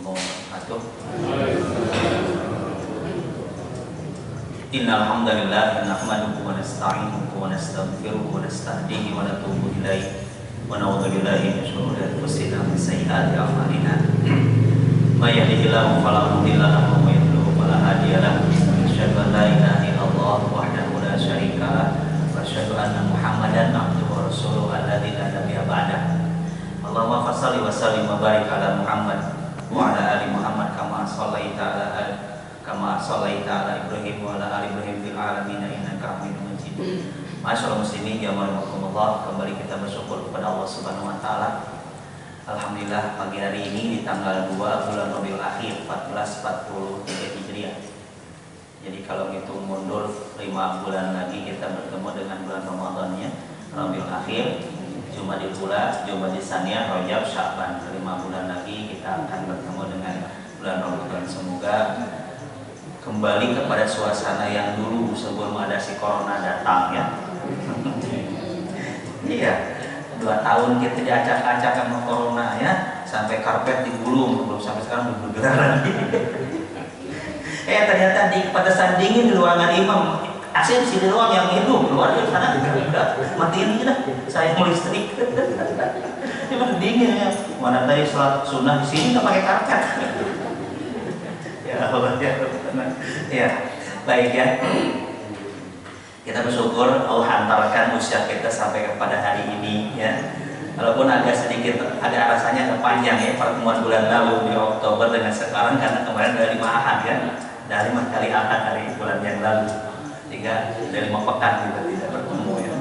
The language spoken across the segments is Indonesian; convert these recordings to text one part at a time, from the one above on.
wabarakatuh. Innal hamdalillah nahmaduhu wa nasta'inuhu wa nastaghfiruhu wa nastahdihi wa natubu ilaihi wa na'udzu billahi min shururi anfusina wa min sayyiati a'malina. May yahdihillahu fala mudilla lahu wa may yudlil fala hadiya lahu. Asyhadu an la ilaha illallah wahdahu la syarika lahu wa asyhadu anna Muhammadan abduhu wa rasuluhu alladzi la nabiyya ba'dahu. Allahumma shalli wa sallim wa barik ala Muhammad wa ala ali Muhammad kama shallaita ala Ibrahim wa ala ali Ibrahim fil alamin innaka Hamidum Majid. Masyaallah muslimin jamaah, kembali kita bersyukur kepada Allah Subhanahu wa taala. Alhamdulillah pagi hari ini di tanggal 2 bulan Rabiul Akhir 1443 Hijriah. Jadi kalau hitung mundur 5 bulan lagi kita bertemu dengan bulan Ramadannya Rabiul Akhir. Jumadil Ula, Jumadil Saniyah, Rajab, Sya'ban. 5 bulan lagi kita akan bertemu dengan bulan Ramadan. Semoga kembali kepada suasana yang dulu sebelum ada si corona datang ya. Iya, 2 tahun kita diacak-acak sama corona ya, sampai karpet digulung, belum sampai sekarang belum bergerak lagi. Ternyata pada saat dingin di ruangan imam, AC di sini doang yang hidup, luar di sana udah matiin aja dah. Saya mau listrik. Emang dingin ya. Mana tadi sholat sunnah di sini nggak pakai karpet. Ya Allah ya. Ya baik ya. Kita bersyukur Allah hantarkan usia kita sampai kepada hari ini ya. Walaupun agak sedikit ada rasanya kepanjang ya pertemuan bulan lalu di Oktober dengan sekarang, karena kemarin dari 5 ahad ya. Dari 5 kali ahad dari bulan yang lalu. Dari 5 pekan kita tidak bertemu ya.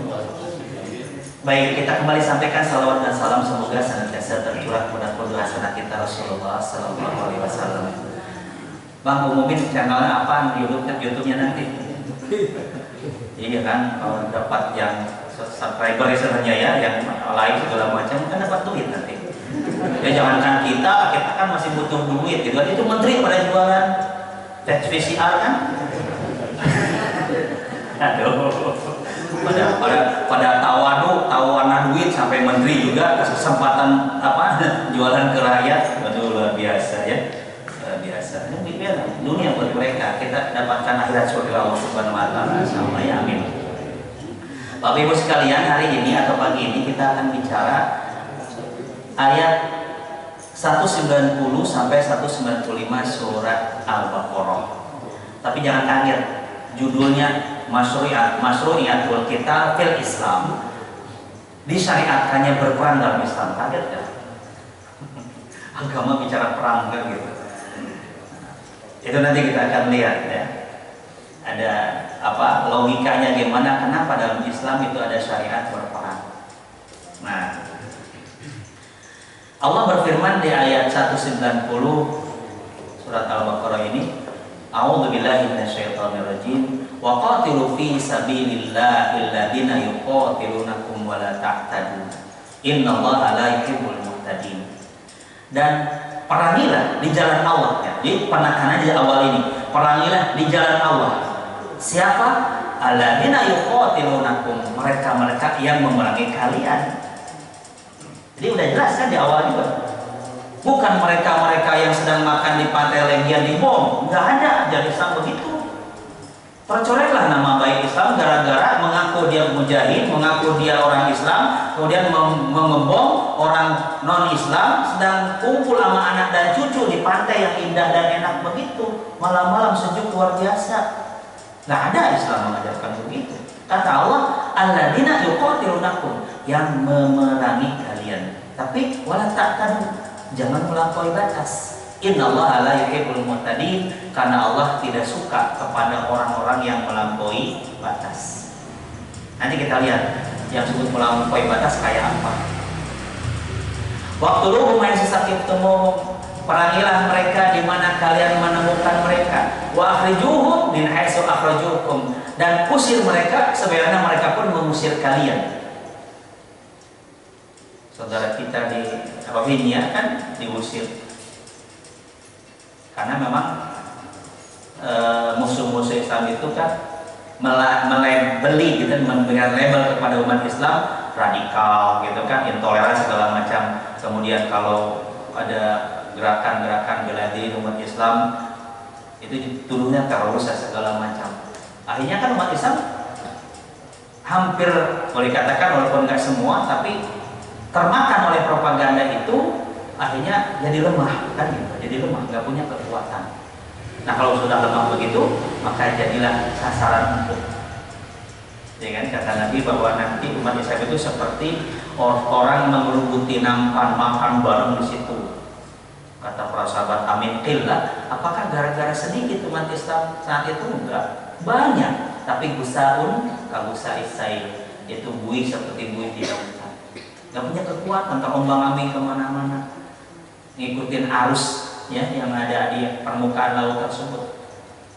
Baik, kita kembali sampaikan salawat dan salam semoga senantiasa tercurah kepada qudwah hasanah kita Rasulullah sallallahu alaihi wasallam. Bang, umumin channelnya apa YouTube-nya nanti? Iya kan, kalau dapat yang subscriber sebenarnya ya, yang like segala macam kan dapat duit nanti. Ya jangankan kita kan masih butuh duit gitu. Itu menteri pada jualan tes PCR kan? Aduh, pada tawanan duit sampai menteri juga kesempatan jualan ke rakyat. Aduh, luar biasa ya, luar biasa. Ini dunia buat mereka, kita dapatkan akhirat surga Allah Subhanahu wa taala. Sama ya, amin. Bapak Ibu sekalian, hari ini atau pagi ini kita akan bicara ayat 190 sampai 195 surat Al-Baqarah. Tapi jangan kaget, judulnya Masyru'iyatul Qital fil Islam, disyariatkannya berperang dalam Islam. Kaget kan? Agama bicara perang kan gitu. Itu nanti kita akan lihat ya. Ada logikanya gimana, kenapa dalam Islam itu ada syariat berperang. Nah, Allah berfirman di ayat 190 surat Al-Baqarah ini, A'udzubillahi minasyaitonirrajim. Wa qatilu fi sabilillahi alladziina yuqatilunakum wa la ta'tadu. Innallaha la yuhibbul mu'tadin. Dan perangilah di jalan Allah ya. Jadi penekanannya di awal ini, perangilah di jalan Allah. Siapa? Alladziina yuqatilunakum, mereka yang memerangi kalian. Jadi udah jelas kan di awal juga. Bukan mereka yang sedang makan di pantai Legian di bom, nggak ada. Jadi Islam begitu. Tercorenglah nama baik Islam gara-gara mengaku dia mujahid, mengaku dia orang Islam, kemudian mengebom orang non-Islam, sedang kumpul sama anak dan cucu di pantai yang indah dan enak begitu, malam-malam sejuk luar biasa. Nggak ada Islam mengajarkan begitu. Kata Allah, alladzina yuqatilunakum, yang memerangi kalian. Tapi wala ta'tadu, jangan melampaui batas. Innallaha la yuhibbul mu'tadin, karena Allah tidak suka kepada orang-orang yang melampaui batas. Nanti kita lihat yang disebut melampaui batas kayak apa. Waktu lu main sesakit temu, perangilah mereka di mana kalian menemukan mereka. Wa akhrijuhum min haitsu akhrajukum, dan usir mereka sebagaimana mereka pun mengusir kalian. Saudara kita di Rohingya kan diusir karena memang musuh-musuh Islam itu kan melabeli gitu, memberikan label kepada umat Islam radikal gitu kan, intoleran segala macam. Kemudian kalau ada gerakan-gerakan bela diri umat Islam itu dulunya teroris dan segala macam. Akhirnya kan umat Islam hampir boleh katakan walaupun nggak semua tapi termakan oleh propaganda itu, akhirnya jadi lemah kan gitu, jadi lemah, nggak punya kekuatan. Nah kalau sudah lemah begitu, maka jadilah sasaran empuk. Ya kan, kata Nabi bahwa nanti umat Islam itu seperti orang mengerubuti nampan makan bareng di situ. Kata para sahabat, amin qillah. Apakah gara-gara sedikit umat Islam saat itu? Enggak, banyak. Tapi gusaun kagusa isai, itu buih seperti buih di lautan. Nggak punya kekuatan, terombang-ambing kemana-mana, ngikutin arus ya yang ada di permukaan laut tersebut.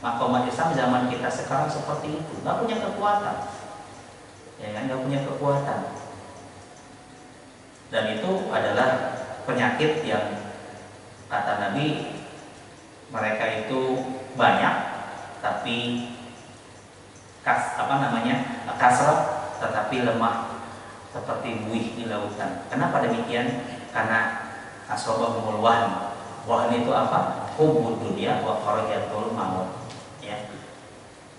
Maka umat Islam zaman kita sekarang seperti itu, nggak punya kekuatan, ya kan, nggak punya kekuatan. Dan itu adalah penyakit yang kata Nabi, mereka itu banyak tapi kasrat tetapi lemah seperti buih di lautan. Kenapa demikian? Karena asobahumul wahn. Wahn itu apa? Hubbud dunya wa karahiyatul maut. Ya.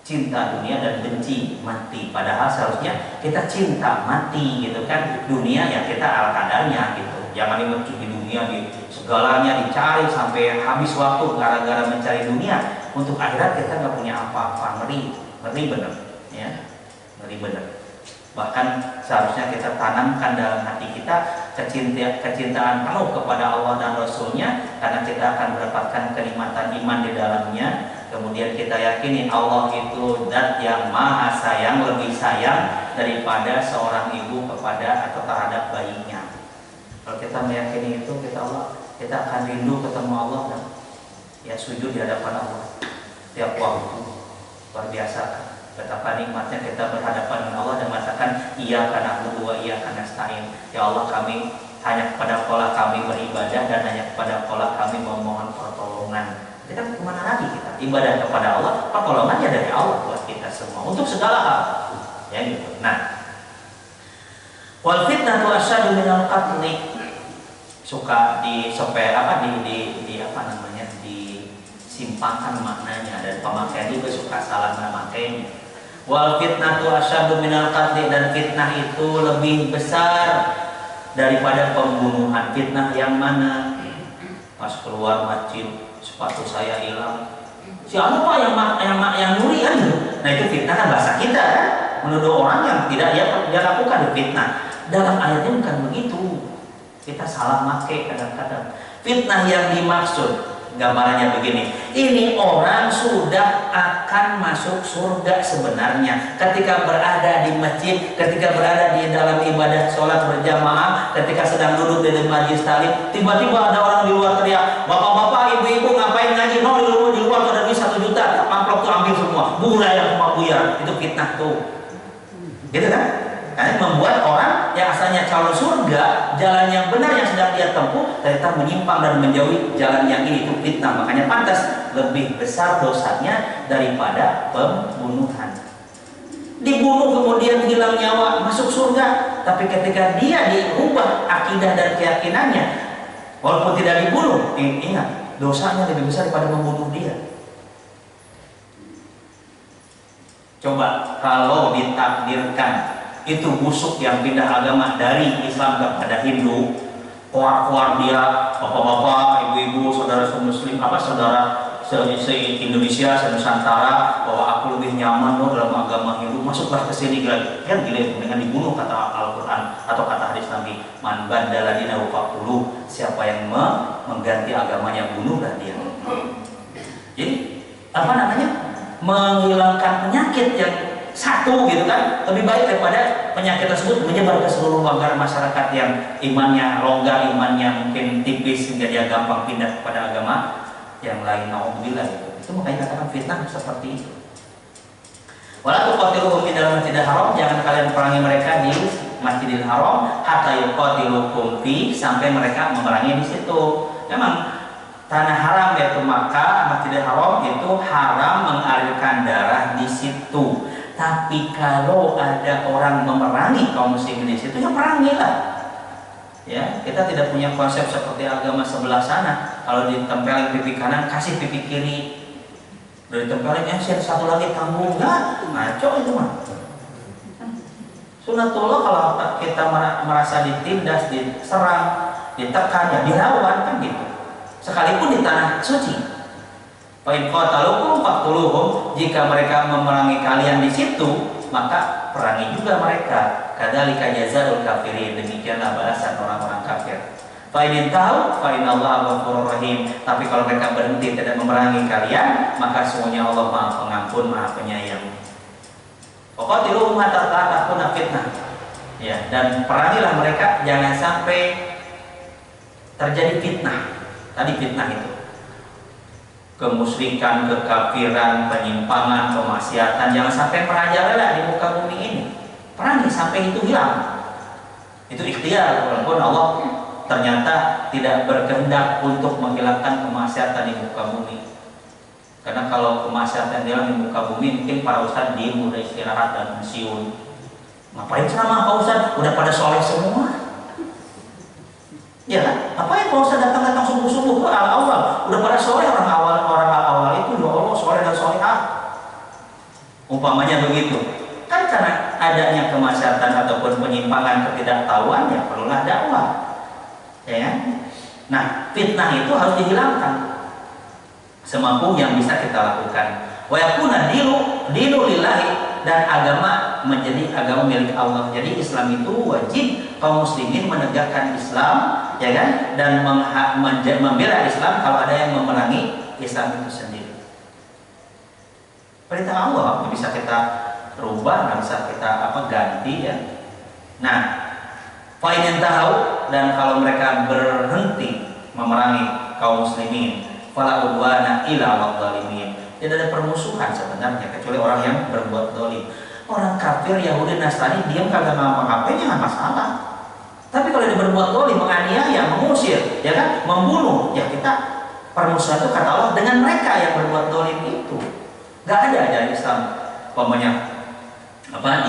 Cinta dunia dan benci mati. Padahal seharusnya kita cinta mati gitu kan. Dunia ya kita ala kadarnya gitu. Jangan dimenci di dunia, di segalanya dicari sampai habis waktu gara-gara mencari dunia. Untuk akhirat kita nggak punya apa-apa. Ngeri bener ya. Ngeri bener. Bahkan seharusnya kita tanamkan dalam hati kita kecintaan penuh kepada Allah dan Rasulnya, karena kita akan mendapatkan kenikmatan iman di dalamnya. Kemudian kita yakini Allah itu zat yang maha sayang, lebih sayang daripada seorang ibu kepada atau terhadap bayinya. Kalau kita meyakini itu, kita akan rindu ketemu Allah dan ya sujud di hadapan Allah tiap waktu. Luar biasa. Betapa nikmatnya kita berhadapan dengan Allah dan mengatakan iyyaka na'budu wa iyyaka nasta'in. Ya Allah, kami hanya kepada Engkau kami beribadah dan hanya kepada Engkau kami memohon pertolongan. Kita kemana lagi kita? Ibadah kepada Allah, pertolongannya dari Allah buat kita semua untuk segala hal. Ya gitu. Nah, wal fitnatu asyaddu minal qatli. Suka disimpangkan maknanya, dan pemakaian juga suka salah memakainya. Wal fitnatu asyaddu minal qatli, dan fitnah itu lebih besar daripada pembunuhan. Fitnah yang mana? Pas keluar masjid sepatu saya hilang, siapa pak yang nyuri kan? Nah itu fitnah kan bahasa kita kan, menuduh orang yang tidak dia lakukan fitnah. Dalam ayatnya bukan begitu, kita salah make kadang-kadang. Fitnah yang dimaksud gambarannya begini, ini orang sudah akan masuk surga sebenarnya ketika berada di masjid, ketika berada di dalam ibadah sholat berjamaah, ketika sedang duduk di majlis taklim, tiba-tiba ada orang di luar teriak, bapak-bapak, ibu-ibu ngapain ngaji? No, di luar ada duit 1 juta, amplop tuh ambil semua, burai yang semua buyar. Itu fitnah tuh, gitu kan? Karena membuat orang yang asalnya calon surga, jalan yang benar yang sedang dia tempuh, ternyata menyimpang dan menjauhi jalan yang ini. Itu fitnah. Makanya pantas lebih besar dosanya daripada pembunuhan. Dibunuh kemudian hilang nyawa, masuk surga. Tapi ketika dia diubah akidah dan keyakinannya, walaupun tidak dibunuh, ingat dosanya lebih besar daripada membunuh dia. Coba kalau ditakdirkan itu busuk yang pindah agama dari Islam kepada Hindu, keluar dia, bapak-bapak, ibu-ibu, saudara muslim, saudara se-Indonesia, se-Nusantara, bahwa aku lebih nyaman loh dalam agama Hindu, masuklah ke sini kan gila dengan dibunuh, kata Al-Quran atau kata hadis Nabi, man badala dinahu faqtuluh, siapa yang mengganti agamanya bunuhlah dia. Jadi menghilangkan penyakit yang satu gitu kan, lebih baik daripada penyakit tersebut menyebar ke seluruh warga masyarakat yang imannya longgar, imannya mungkin tipis sehingga dia gampang pindah kepada agama yang lain. Nauzubillah gitu. Itu makanya katakan fitnah seperti itu. Wala tuqatiluhum fi dalam Masjidil Haram, jangan kalian perangi mereka di Masjidil Haram hatta yuqatilukum fi, sampai mereka memerangi di situ. Memang tanah haram yaitu Makkah, Masjidil Haram itu haram mengalirkan darah di situ. Tapi kalau ada orang memerangi kaum muslimin di situ, ya perangilah. Ya, kita tidak punya konsep seperti agama sebelah sana. Kalau ditempelin pipi kanan, kasih pipi kiri. Udah ditempelin, satu lagi tanggung. Ya, ngaco itu mah. Sunatullah kalau kita merasa ditindas, diserang, ditekan, ya dilawan kan gitu. Sekalipun di tanah suci. Fa in qatalukum faqtuluhum, jika mereka memerangi kalian di situ, maka perangi juga mereka. Kadzalika jazaa'ul kafirin, demikianlah balasan orang-orang kafir. Fa in tahu fa innallaha ghafurur rahim. Tapi kalau mereka berhenti tidak memerangi kalian, maka sesungguhnya Allah Maha Pengampun, Maha Penyayang. Qatiluhum hatta la takuna fitnah. Ya, dan perangilah mereka jangan sampai terjadi fitnah. Tadi fitnah itu kemusyrikan, kekafiran, penyimpangan, kemaksiatan jangan sampai merajalela di muka bumi ini. Perangi sampai itu hilang. Itu ikhtiar, walaupun Allah ternyata tidak berkehendak untuk menghilangkan kemaksiatan di muka bumi. Karena kalau kemaksiatan hilang di muka bumi, mungkin para ustadz diem, udah istirahat dan pensiun. Ngapain ceramah Pak Ustadz? Udah pada soleh semua. Ya kan? Apa yang Pak Ustadz datang subuh-subuh ke awal? Udah pada soleh orang awal itu, ya Allah soleh dan solehah. Umpamanya begitu. Kan karena adanya kemaksiatan ataupun penyimpangan, ketidaktahuan, ya perlulah dakwah. Ya kan? Nah, fitnah itu harus dihilangkan semampu yang bisa kita lakukan. Wa yakuna dinu lillahi, dan agama menjadi agama milik Allah. Jadi Islam itu wajib kaum muslimin menegakkan Islam, ya kan, dan membela Islam kalau ada yang memerangi Islam itu sendiri. Perintah Allah bisa kita rubah, nggak bisa kita ganti ya. Nah, fa in tahu, dan kalau mereka berhenti memerangi kaum muslimin, fala udwana illa 'alal zalimin. Tidak ada permusuhan sebenarnya kecuali orang yang berbuat zalim. Orang kafir, Yahudi, Nasrani diam kagak ngapa-ngapain nggak masalah. Tapi kalau dia berbuat zalim, menganiaya, mengusir, ya kan, membunuh, ya kita permusuhan itu kata Allah dengan mereka yang berbuat zalim itu. Nggak ada ajaran Islam. Umpamanya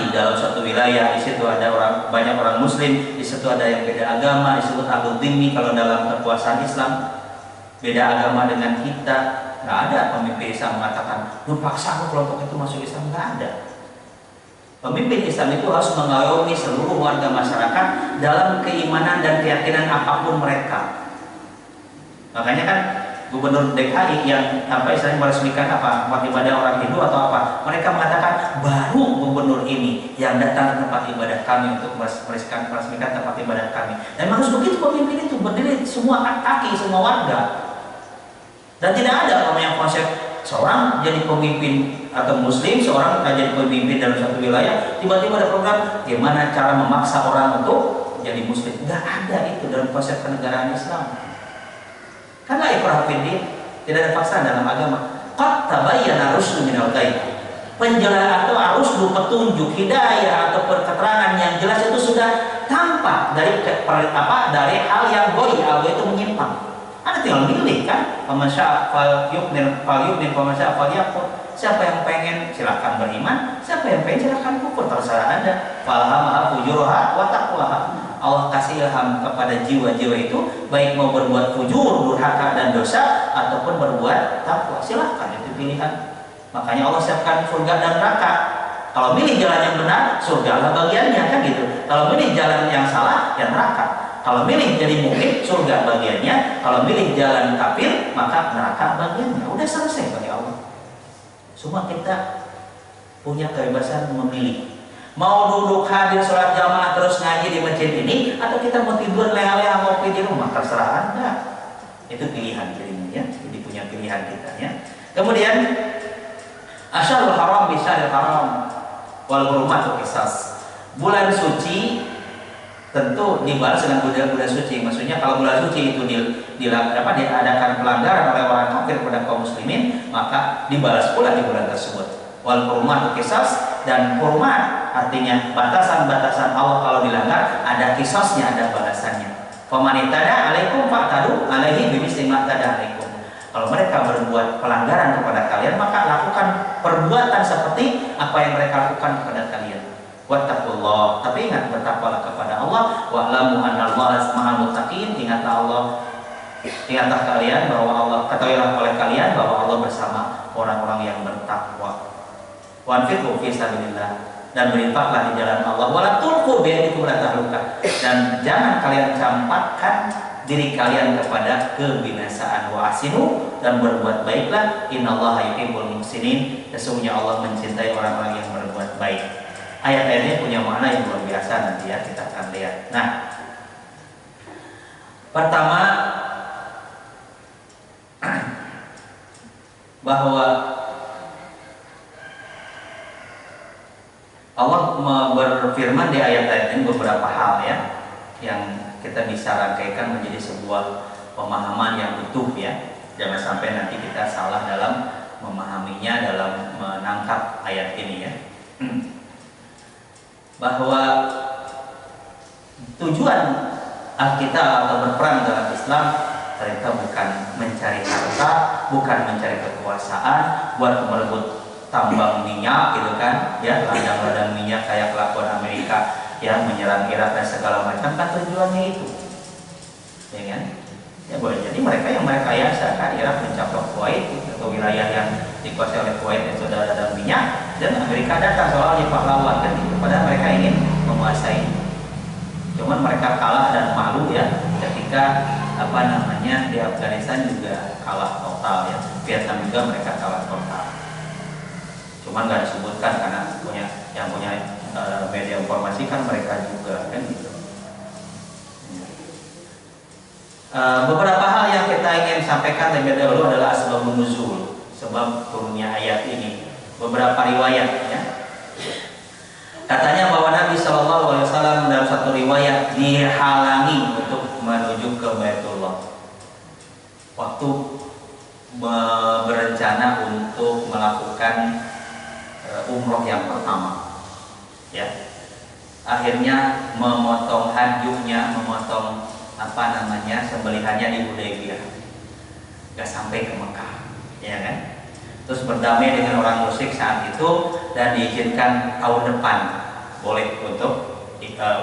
di dalam suatu wilayah, di situ ada banyak orang Muslim, di situ ada yang beda agama, disebut Ahlul Dhimmi kalau dalam kekuasaan Islam. Beda agama dengan kita, nggak ada pemimpin Islam mengatakan lu paksa kelompok itu masuk Islam, nggak ada. Pemimpin Islam itu harus mengayomi seluruh warga masyarakat dalam keimanan dan keyakinan apapun mereka. Makanya kan Gubernur DKI yang istilahnya meresmikan tempat ibadah orang Hindu atau apa, mereka mengatakan baru gubernur ini yang datang ke tempat ibadah kami untuk meresmikan tempat ibadah kami. Dan harus begitu pemimpin itu berdiri semua kaki semua warga. Dan tidak ada yang konsep seorang jadi pemimpin atau muslim, seorang jadi pemimpin dalam satu wilayah, tiba-tiba ada program gimana cara memaksa orang untuk jadi muslim. Nggak ada itu dalam konsep kenegaraan Islam. Karena ikrah fiddin, tidak ada paksaan dalam agama. Qad tabayyana rusdu minal ghayy. Penjelasan atau arusdu, petunjuk, hidayah atau keterangan yang jelas itu sudah tampak dari hal yang ghaib, itu menyimpang. Anda tinggal milih kan, famasya fal yu'min famasya fal yakfur. Siapa yang pengen silakan beriman, siapa yang pengen silakan kufur, terserah Anda. Falhamaha fujuraha wa taqwaha. Allah kasih ilham kepada jiwa-jiwa itu baik mau berbuat fujur, durhaka dan dosa ataupun berbuat takwa. Silakan, itu pilihan. Makanya Allah siapkan surga dan neraka. Kalau milih jalan yang benar, surga lah bagiannya kan gitu. Kalau milih jalan yang salah, ya neraka. Kalau milih jadi mukmin, surga bagiannya. Kalau milih jalan kafir, maka neraka bagiannya. Udah selesai bagi Allah. Semua kita punya kebebasan memilih. Mau duduk hadir sholat jamaah terus ngaji di masjid ini, atau kita mau tidur leha-leha ngopi di rumah, terserah Anda. Itu pilihan jadinya ya. Jadi punya pilihan kita ya. Kemudian asyarul haram bisyaril haram wal hurmatu qisas. Bulan suci tentu dibalas dengan bulan suci. Maksudnya kalau bulan suci itu diadakan pelanggaran oleh orang kafir kepada kaum muslimin, maka dibalas pula di bulan tersebut. Wal hurmatu qisas, dan hurmat artinya batasan-batasan Allah kalau dilanggar ada qisasnya, ada balasannya. Famanitana alaikum fa'tadu alaihi bimisli ma tada alaikum. Kalau mereka berbuat pelanggaran kepada kalian, maka lakukan perbuatan seperti apa yang mereka lakukan kepada kalian. Wattaqullah, tapi ingat bertakwalah kepada Allah. Wa'lamu annallaha ma'al muttaqin, ingatlah kalian bahwa Allah, ketahuilah oleh kalian bahwa Allah bersama orang-orang yang bertakwa. Wanfiqu fi sabilillah, dan berinfaklah di jalan Allah. Wala tulqu biaydikum ila tahluka, dan jangan kalian campakkan diri kalian kepada kebinasaan. Wa ahsinu, dan berbuat baiklah. Innallaha yuhibbul muhsinin, sesungguhnya Allah mencintai orang-orang yang berbuat baik. Ayat-ayat ini punya makna yang luar biasa, nanti ya kita akan lihat. Nah, pertama bahwa Allah berfirman di ayat-ayat ini beberapa hal ya, yang kita bisa rangkaikan menjadi sebuah pemahaman yang utuh ya. Jangan sampai nanti kita salah dalam memahaminya, dalam menangkap ayat ini ya. Bahwa tujuan Alkitab atau berperang dalam Islam ternyata bukan mencari harta, bukan mencari kekuasaan, buat merebut tambang minyak gitu kan ya, ladang-ladang minyak kayak kelakuan Amerika yang menyerang Irak dan segala macam, kan tujuannya itu ya kan ya, boleh jadi mereka yasa kan, Irak mencaplok Kuwait atau wilayah yang dikuasai oleh Kuwait yang sudah ada minyak, dan Amerika datang soalnya pahlawan kan gitu. Padahal mereka ingin menguasai, cuman mereka kalah dan malu ya ketika di Afghanistan juga kalah total ya, Vietnam juga mereka kalah total, cuman nggak disebutkan karena yang punya media informasi kan mereka juga kan gitu. Beberapa hal yang kita ingin sampaikan terlebih dahulu adalah asbabun nuzul, sebab turunnya ayat ini. Beberapa riwayat ya, katanya bahwa Nabi SAW dalam satu riwayat dihalangi untuk menuju ke Baitullah waktu berencana untuk melakukan umroh yang pertama ya. Akhirnya memotong hajunya, memotong sembelihannya di Hudaybiyah, gak sampai ke Mekah ya kan. Terus berdamai dengan orang musyrik saat itu dan diizinkan tahun depan boleh untuk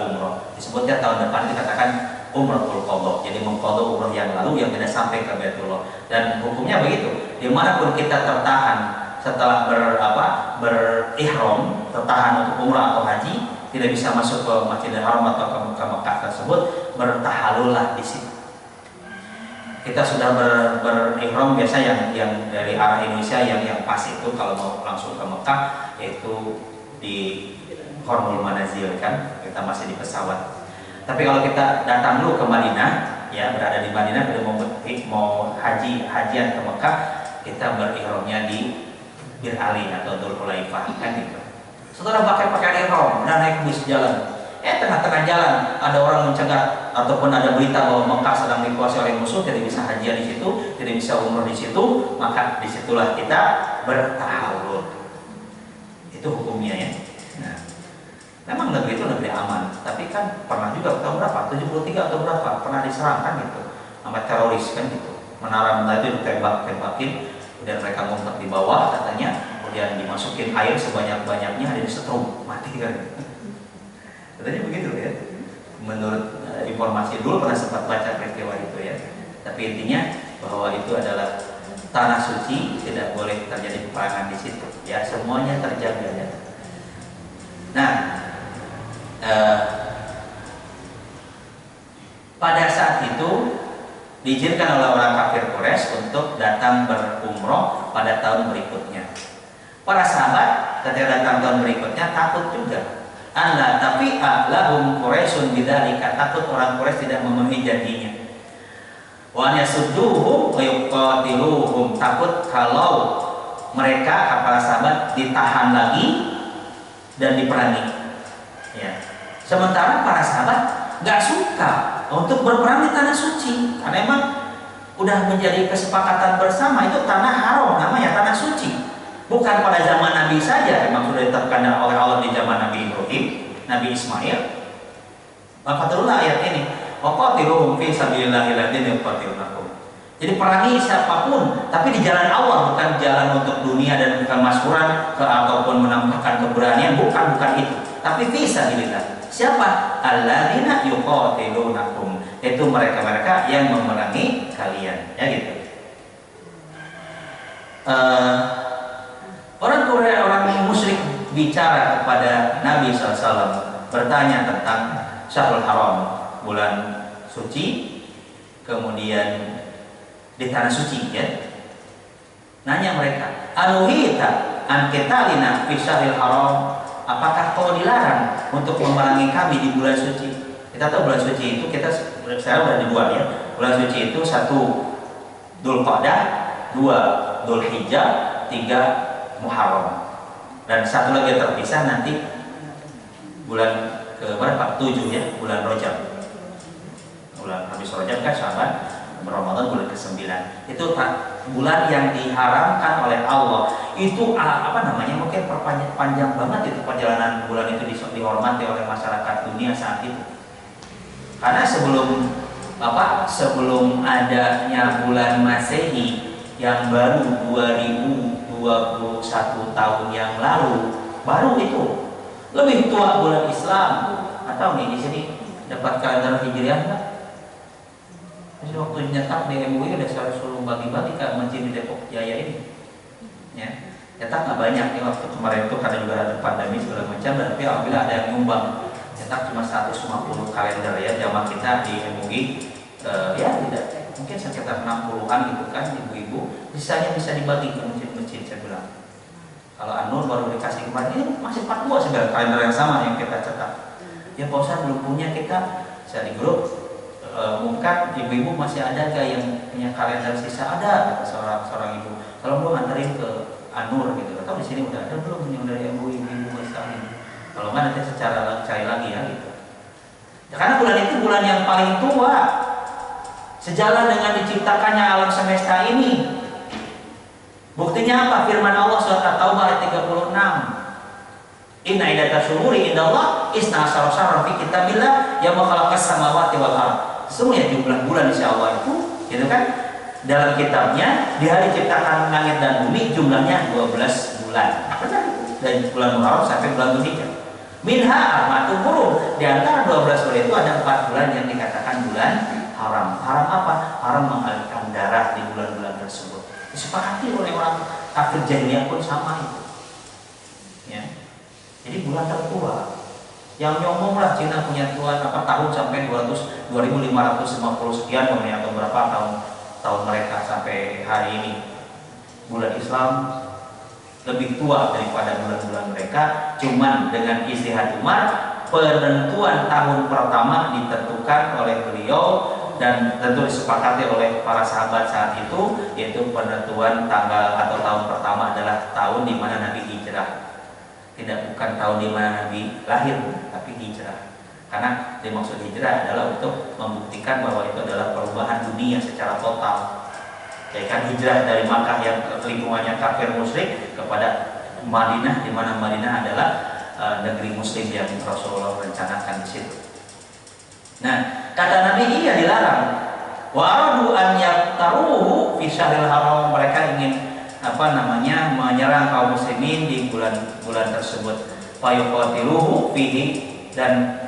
umroh. Disebutnya tahun depan dikatakan umrohul qadha, jadi mengqadha umroh yang lalu yang tidak sampai ke Baitullah. Dan hukumnya begitu, dimanapun kita tertahan setelah berihram, tertahan untuk umrah atau haji, tidak bisa masuk ke Masjidil Haram atau ke Mekah tersebut, bertahalullah di situ. Kita sudah berihram biasa yang dari arah Indonesia yang pas itu kalau mau langsung ke Mekah, yaitu di Hormul Manazil kan, kita masih di pesawat. Tapi kalau kita datang dulu ke Madinah ya, berada di Madinah, kita mau hajian ke Mekah, kita berihramnya di Bir Ali atau Dzul Hulaifah kan gitu. Setelah pakai ihram dan naik bus jalan, tengah-tengah jalan ada orang mencegat ataupun ada berita bahwa Mekah sedang dikuasai oleh musuh, tidak bisa hajian di situ, tidak bisa umroh di situ, maka disitulah kita bertahallul. Itu hukumnya ya. Nah, memang negeri itu negeri aman, tapi kan pernah juga tahun berapa, 73 atau berapa, pernah diserang kan gitu sama teroris kan gitu. Menara itu ditembak-tembakin, kemudian mereka ngumpet di bawah katanya, kemudian dimasukin air sebanyak-banyaknya, ada disetrum, mati kan. Katanya begitu ya. Menurut informasi dulu pernah sempat baca peristiwa itu ya. Tapi intinya bahwa itu adalah tanah suci, tidak boleh terjadi peperangan di situ. Ya, semuanya terjaga ya. Nah, pada saat itu diizinkan oleh orang kafir Quraisy untuk datang berumroh pada tahun berikutnya. Para sahabat ketika datang tahun berikutnya takut juga. Allah tapi lahum Quraisyun bidzalika, takut orang Quraisy tidak memenuhi janjinya. Wa yasudduhum wa yuqatiluhum, takut kalau mereka para sahabat ditahan lagi dan diperangi. Ya. Sementara para sahabat nggak suka untuk berperang di tanah suci, karena emang udah menjadi kesepakatan bersama itu tanah haram, namanya tanah suci. Bukan pada zaman Nabi saja, memang sudah ditetapkan oleh Allah di zaman Nabi Ibrahim, Nabi Ismail. Maka turunlah ayat ini, waqatiluhum fi sabilillahi alladziina yuqatilunakum. Jadi perangi siapapun, tapi di jalan Allah, bukan jalan untuk dunia dan bukan masyhuran ataupun menampakkan keberanian, bukan itu. tapi fi sabilillah. Siapa? Alladzina yuqatilunakum, itu mereka-mereka yang memerangi kalian, ya gitu. Orang musyrik bicara kepada Nabi SAW, bertanya tentang Syahrul Haram, bulan suci, kemudian di tanah suci, ya. Nanya mereka, anuhita an qitalina fi syahril haram, apakah kau dilarang untuk memerangi kami di bulan suci? Kita tahu bulan suci itu sekarang udah dibuat, ya. Bulan suci itu 1 Dzulqa'dah, 2 Dzulhijjah, 3 Muharram. Dan satu lagi terpisah nanti bulan ke berapa? 7, ya, bulan Rajab. Bulan habis Rajab kan Syaban, Ramadan bulan ke-9. Itu bulan yang diharamkan oleh Allah. Itu mungkin panjang banget itu perjalanan bulan itu dihormati oleh masyarakat dunia saat itu. Karena sebelum adanya bulan Masehi yang baru 2021 tahun yang lalu, baru itu lebih tua bulan Islam. Atau nih di sini dapat kalender Hijriah enggak? Jadi waktu nyetak di MUI udah saya suruh bagi-bagi ke masjid di Depok Jaya ini, ya. Nyetak nggak banyak, ya, waktu kemarin itu karena juga ada pandemi segala macam, tapi alhamdulillah ada yang nyumbang. Nyetak cuma 150 kalender, ya, jamaah kita di MUI, ya tidak, mungkin sekitar 60-an gitu kan, ibu-ibu. Sisanya bisa dibagi ke masjid-masjid, saya bilang. Kalau Anur baru dikasih kemarin, ini masih 42 sebenarnya kalender yang sama yang kita cetak. Ya Pak Ustadz belum punya, kita saya di grup. Mungkin ibu-ibu masih ada gak yang punya kalender sisa? Ada, kata seorang ibu. Kalau belum anterin ke Anur gitu. Atau di sini udah ada belum yang dari ibu misalnya? Kalau nggak nanti secara cari lagi, ya gitu. Ya, karena bulan itu bulan yang paling tua, sejalan dengan diciptakannya alam semesta ini. Buktinya apa? Firman Allah surat At-Taubah ayat 36. Inna iddatash syuhuri indallah isna asyara syahran fi kitabillah yauma khalaqas samawati wal ardh. Semuanya jumlah bulan insya Allah itu, gitu kan, dalam kitabnya di hari ciptakan langit dan bumi jumlahnya 12 bulan. Dari bulan Muharram sampai bulan Dzulhijjah. Minha arbaatun hurum. Di antara 12 bulan itu ada 4 bulan yang dikatakan bulan haram. Haram apa? Haram mengalirkan darah di bulan-bulan tersebut. Disepakati oleh orang kafir jahiliyah pun sama itu. Ya. Jadi bulan tertua. Yang nyomong lah Cina punya Tuhan tahun sampai 2550 sekian kemudian atau berapa tahun mereka sampai hari ini. Bulan Islam lebih tua daripada bulan-bulan mereka, cuman dengan istihad Umar penentuan tahun pertama ditentukan oleh beliau dan tentu disepakati oleh para sahabat saat itu, yaitu penentuan tanggal atau tahun pertama adalah tahun di mana Nabi hijrah. Tidak bukan tahun di mana Nabi lahir, tapi hijrah. Karena dimaksud hijrah adalah untuk membuktikan bahwa itu adalah perubahan dunia secara total. Ya kan, hijrah dari Makkah yang lingkungannya kafir musyrik kepada Madinah, di mana Madinah adalah negeri muslim yang Rasulullah rencanakan di situ. Nah, kata Nabi, iya dilarang. Wa aradu an yaqtaruhu fi syahril haram, mereka ingin menyerang kaum muslimin di bulan tersebut. Fayuqatiluhu fihi, dan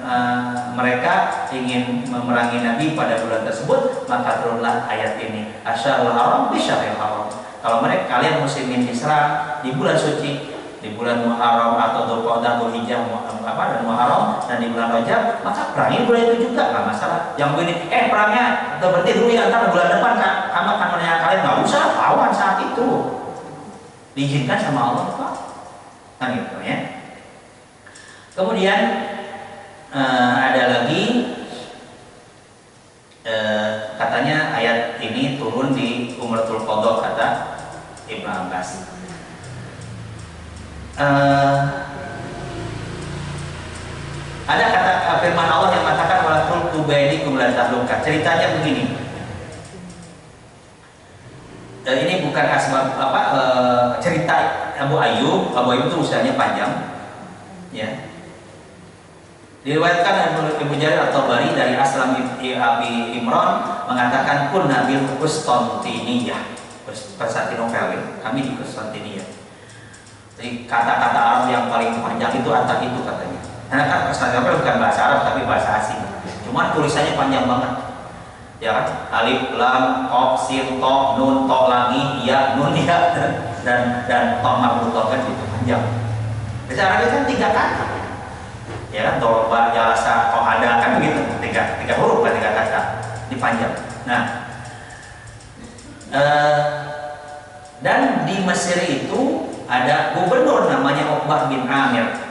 mereka ingin memerangi Nabi pada bulan tersebut, maka turunlah ayat ini, asyahrul haram bi syahril haram. Kalau kalian muslimin diserang di bulan suci, di bulan Muharram atau Dzulqa'dah, Dzulhijjah dan Muharram, dan di bulan Rajab, maka perangi bulan itu juga, nggak masalah. Yang begini, perangnya berhenti dulu ya, antara bulan depan kamu akan menanya kalian, nggak usah lawan saat itu. Diizinkan sama Allah Pak, kan gitu ya. Kemudian ada lagi katanya ayat ini turun di Umratul Qadha, kata Ibnu Abbas. Ada kata firman Allah yang mengatakan wala tulqu biaydikum la tahluka. Ceritanya begini. Ini bukan asbab cerita Abu Ayyub. Abu Ayyub itu usianya panjang, ya. Diriwayatkan Ibnu Jarir At-Tabari dari Aslam Abi Imran mengatakan kunna bil Konstantiniyah, Konstantinopel, kami di Konstantinia. Jadi kata-kata Arab yang paling panjang itu antara itu katanya. Karena kan Ustaz Gabriel bukan bahasa Arab tapi bahasa asing. Cuman tulisannya panjang banget. Ya kan? Alif, lam, qaf, sin, ta, nun, ta lagi, ya, nun, ya, dan ta marbutah kan itu panjang. Bahasa Arab kan 3 kata. Ya kan, doroba, jalasa, qa'ada kan begitu. 3 huruf kan 3 kata. Dipanjang. Nah, dan di Mesir itu ada gubernur namanya Uqbah bin Amir.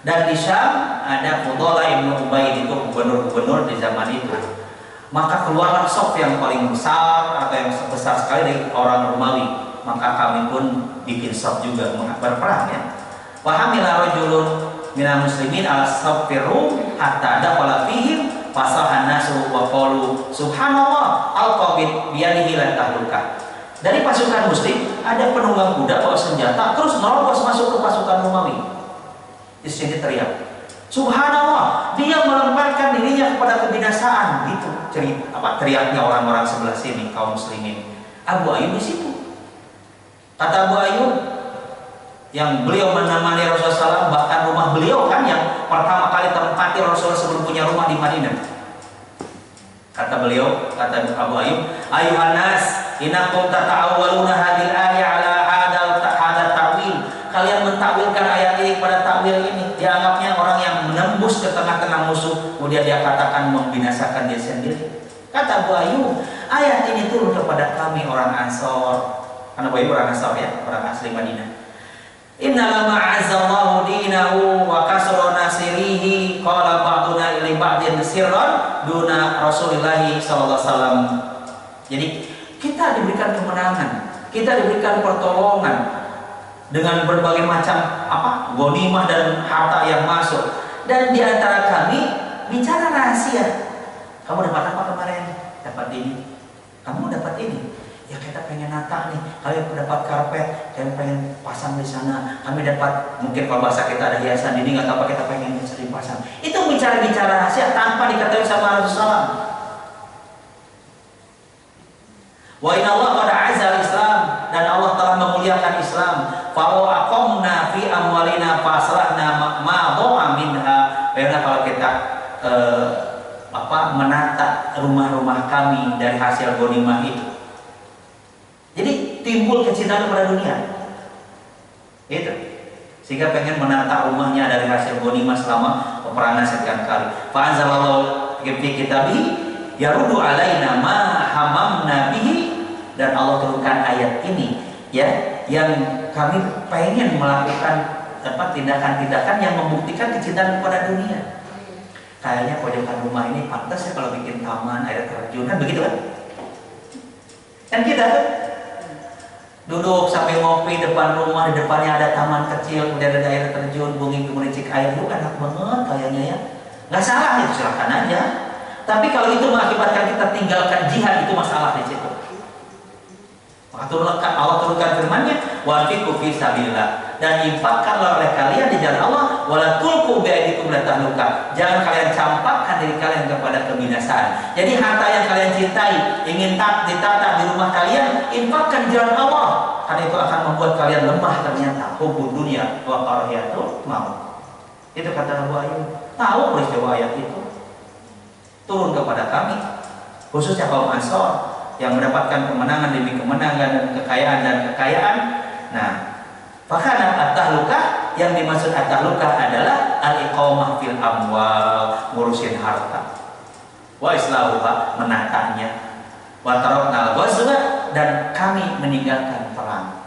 Dan di Syam ada Fudalah ibn Ubaid, itu gubernur-gubernur di zaman itu. Maka keluarlah saf yang paling besar atau yang besar sekali dari orang Romawi. Maka kami pun bikin saf juga berperang ya. Wa hamila rajulun minal muslimin ala saffir rum hatta dakhala fihim fasahan nasu wa qalu subhanallah alqabid biyadihi la tahluka. Dari pasukan muslim ada penunggang kuda bawa senjata terus nerobos masuk ke pasukan Romawi. Di sini teriak, subhanallah, dia melemparkan dirinya kepada kebinasaan. Gitu teriaknya orang-orang sebelah sini, kaum muslimin. Abu Ayyub di situ. Kata Abu Ayyub, yang beliau menemani Rasulullah SAW, bahkan rumah beliau kan yang pertama kali tempati Rasulullah sebelum punya rumah di Madinah. Kata beliau, kata Abu Ayyub, ayuhan nas, innakum tata'awwaluna hadil ayah ala hadal ta'wil. Kalian mentakwilkan ayat ini pada takwil ini. Dianggapnya orang yang menembus ke tengah-tengah musuh, kemudian dia katakan membinasakan dia sendiri. Kata Abu Ayyub, ayat ini turun kepada kami orang Ansor. Karena Abu Ayyub orang Ansor ya, orang asli Madinah. Inna lama azzallahu dinahu wa kasra nasirihi qala ba'duna ili ba'din sirran duna Rasulillahi sallallahu alaihi wasallam. Jadi kita diberikan kemenangan, kita diberikan pertolongan dengan berbagai macam ghanimah dan harta yang masuk. Dan di antara kami bicara rahasia. Kamu dapat apa kemarin? Dapat ini. Kamu dapat ini. Ya kita pengen nata nih. Kalian dapat karpet, kalian pengen pasang di sana. Kami dapat, mungkin kalau bahasa kita ada hiasan dinding atau apa, kita pengen sering pasang. Itu bicara-bicara rahasia tanpa diketahui sama Rasulullah. Wa inna Allah qad azza al-Islam, dan Allah telah memuliakan Islam. Fa aqamna fi amwalina fa aslahna ma dha'a minha. Karena kalau kita menata rumah-rumah kami dari hasil ghanimah itu. Jadi timbul kecintaan kepada dunia. Itu. Sehingga pengen menata rumahnya dari hasil ghanimah selama peperangan sekian kali. Fa anzalallahu fi kitabihi yarudu alaina ma hamamna bihi. Dan Allah turunkan ayat ini ya, yang kami pengen melakukan tindakan-tindakan yang membuktikan kecintaan kepada dunia. Kayaknya pojokan rumah ini pantas ya kalau bikin taman, air terjun, kan begitu kan? Dan kita tuh duduk sampai ngopi depan rumah, di depannya ada taman kecil, kemudian ada air terjun, bunging gemericik air, itu enak banget kayaknya ya. Nggak salah itu, silakan aja. Tapi kalau itu mengakibatkan kita tinggalkan jihad, itu masalah di situ. Allah turunkan firman-Nya, wa anfiqu fi sabilillah, dan infakkanlah oleh kalian di jalan Allah, wala tulqu bi'aidikum ila tahluka, jangan kalian campakkan diri kalian kepada kebinasaan. Jadi harta yang kalian cintai, ingin ditata di rumah kalian, infakkan di jalan Allah, karena itu akan membuat kalian lemah ternyata. Hubbud dunya wa karahiyatul maut. Itu kata Abu Ayyub. Tahu peristiwa ayat itu turun kepada kami, khususnya kaum Ansor yang mendapatkan kemenangan demi kemenangan dan kekayaan. Nah, fakana at-tahluka, yang dimaksud at-tahluka adalah al-iqamah fil amwal, ngurusin harta. Wa islahuha, menatanya. Wa tarakna al-ghazwa, dan kami meninggalkan perang.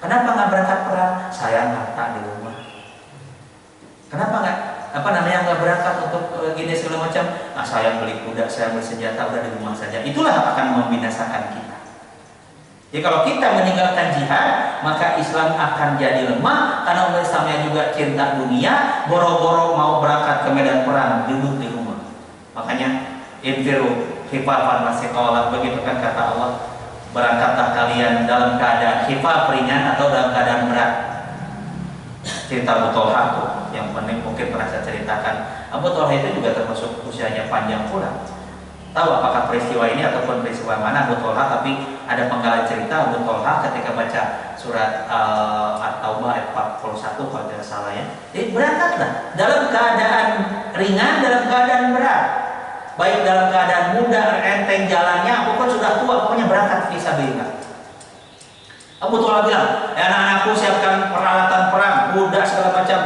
Kenapa nggak berangkat perang? Sayang harta di rumah. Kenapa nggak berangkat untuk gini segala macam? Nah, saya beli kuda, saya beli senjata, udah di rumah saja. Itulah akan membinasakan kita. Jadi kalau kita meninggalkan jihad, maka Islam akan jadi lemah, karena umat Islamnya juga cinta dunia, boro-boro mau berangkat ke medan perang, duduk di rumah. Makanya infiru khifafan wasiqalah, begitu kan kata Allah, berangkatlah kalian dalam keadaan khifaf, ringan, atau dalam keadaan berat. Cerita Abu Thalhah tuh yang mungkin pernah saya ceritakan. Abu Thalhah itu juga termasuk usianya panjang pula. tahu apakah peristiwa ini ataupun peristiwa mana Abu Thalha, tapi ada penggalan cerita Abu Thalha ketika baca surat At-Taubah ayat 41 kalau tidak salah ya. Jadi berangkatlah dalam keadaan ringan, dalam keadaan berat, baik dalam keadaan mudah, enteng jalannya, apapun sudah tua, pokoknya berangkat fisabilillah. Abu Thalha bilang, anak-anakku siapkan peralatan perang, kuda segala macam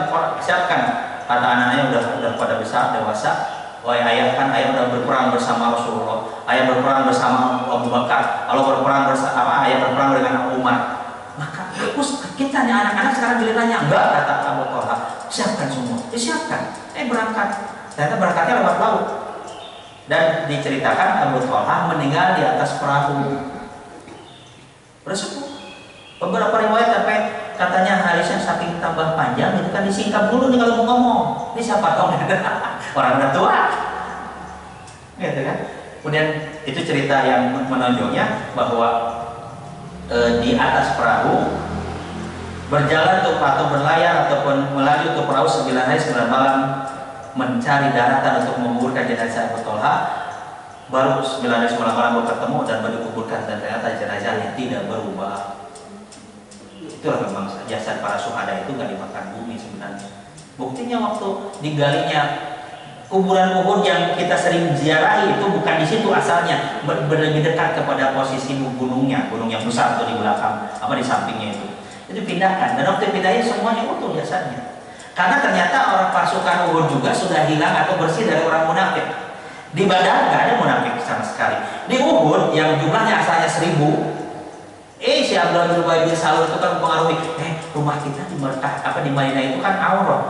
siapkan. Kata anak-anaknya udah pada besar, dewasa. Wahai ayah, kan ayah udah berperang bersama Rasulullah, ayah berperang bersama Abu Bakar, lalu berperang bersama ayah berperang dengan Umar. Maka kita nih anak-anak sekarang gilirannya enggak, kata Abu Thalha, siapkan semua, disiapkan. Berangkat. Ternyata berangkatnya lewat laut. Dan diceritakan Abu Thalha meninggal di atas perahu bersepuh. Beberapa riwayat sampai katanya hadisnya saking tambah panjang itu kan disingkat dulu nih kalau mau ngomong. Ini siapa tahu orang udah tua, gitu kan? Kemudian itu cerita yang menonjolnya bahwa di atas perahu berjalan tuh atau berlayar ataupun melaju ke perahu 9 hari 9 malam mencari daratan untuk menguburkan jenazah Abu Thalha. Baru 9 hari 9 malam bertemu dan baru dikuburkan, dan ternyata jenazahnya tidak berubah. Itulah memang jasad para syuhada itu nggak dimakan bumi sebenarnya. Buktinya waktu digalinya kuburan Uhud yang kita sering ziarahi itu bukan di situ asalnya, lebih dekat kepada posisi gunungnya, gunung yang besar tuh di belakang, di sampingnya itu. Itu dipindahkan, dan waktu pindahin semuanya utuh jasadnya. Karena ternyata orang pasukan Uhud juga sudah hilang atau bersih dari orang munafik. Di Badar nggak ada munafik sama sekali. Di Uhud yang jumlahnya asalnya 1000, si Abdullah bin Ubay bin Salul itu kan mempengaruhi, rumah kita di Mekah di Madinah itu kan aurat,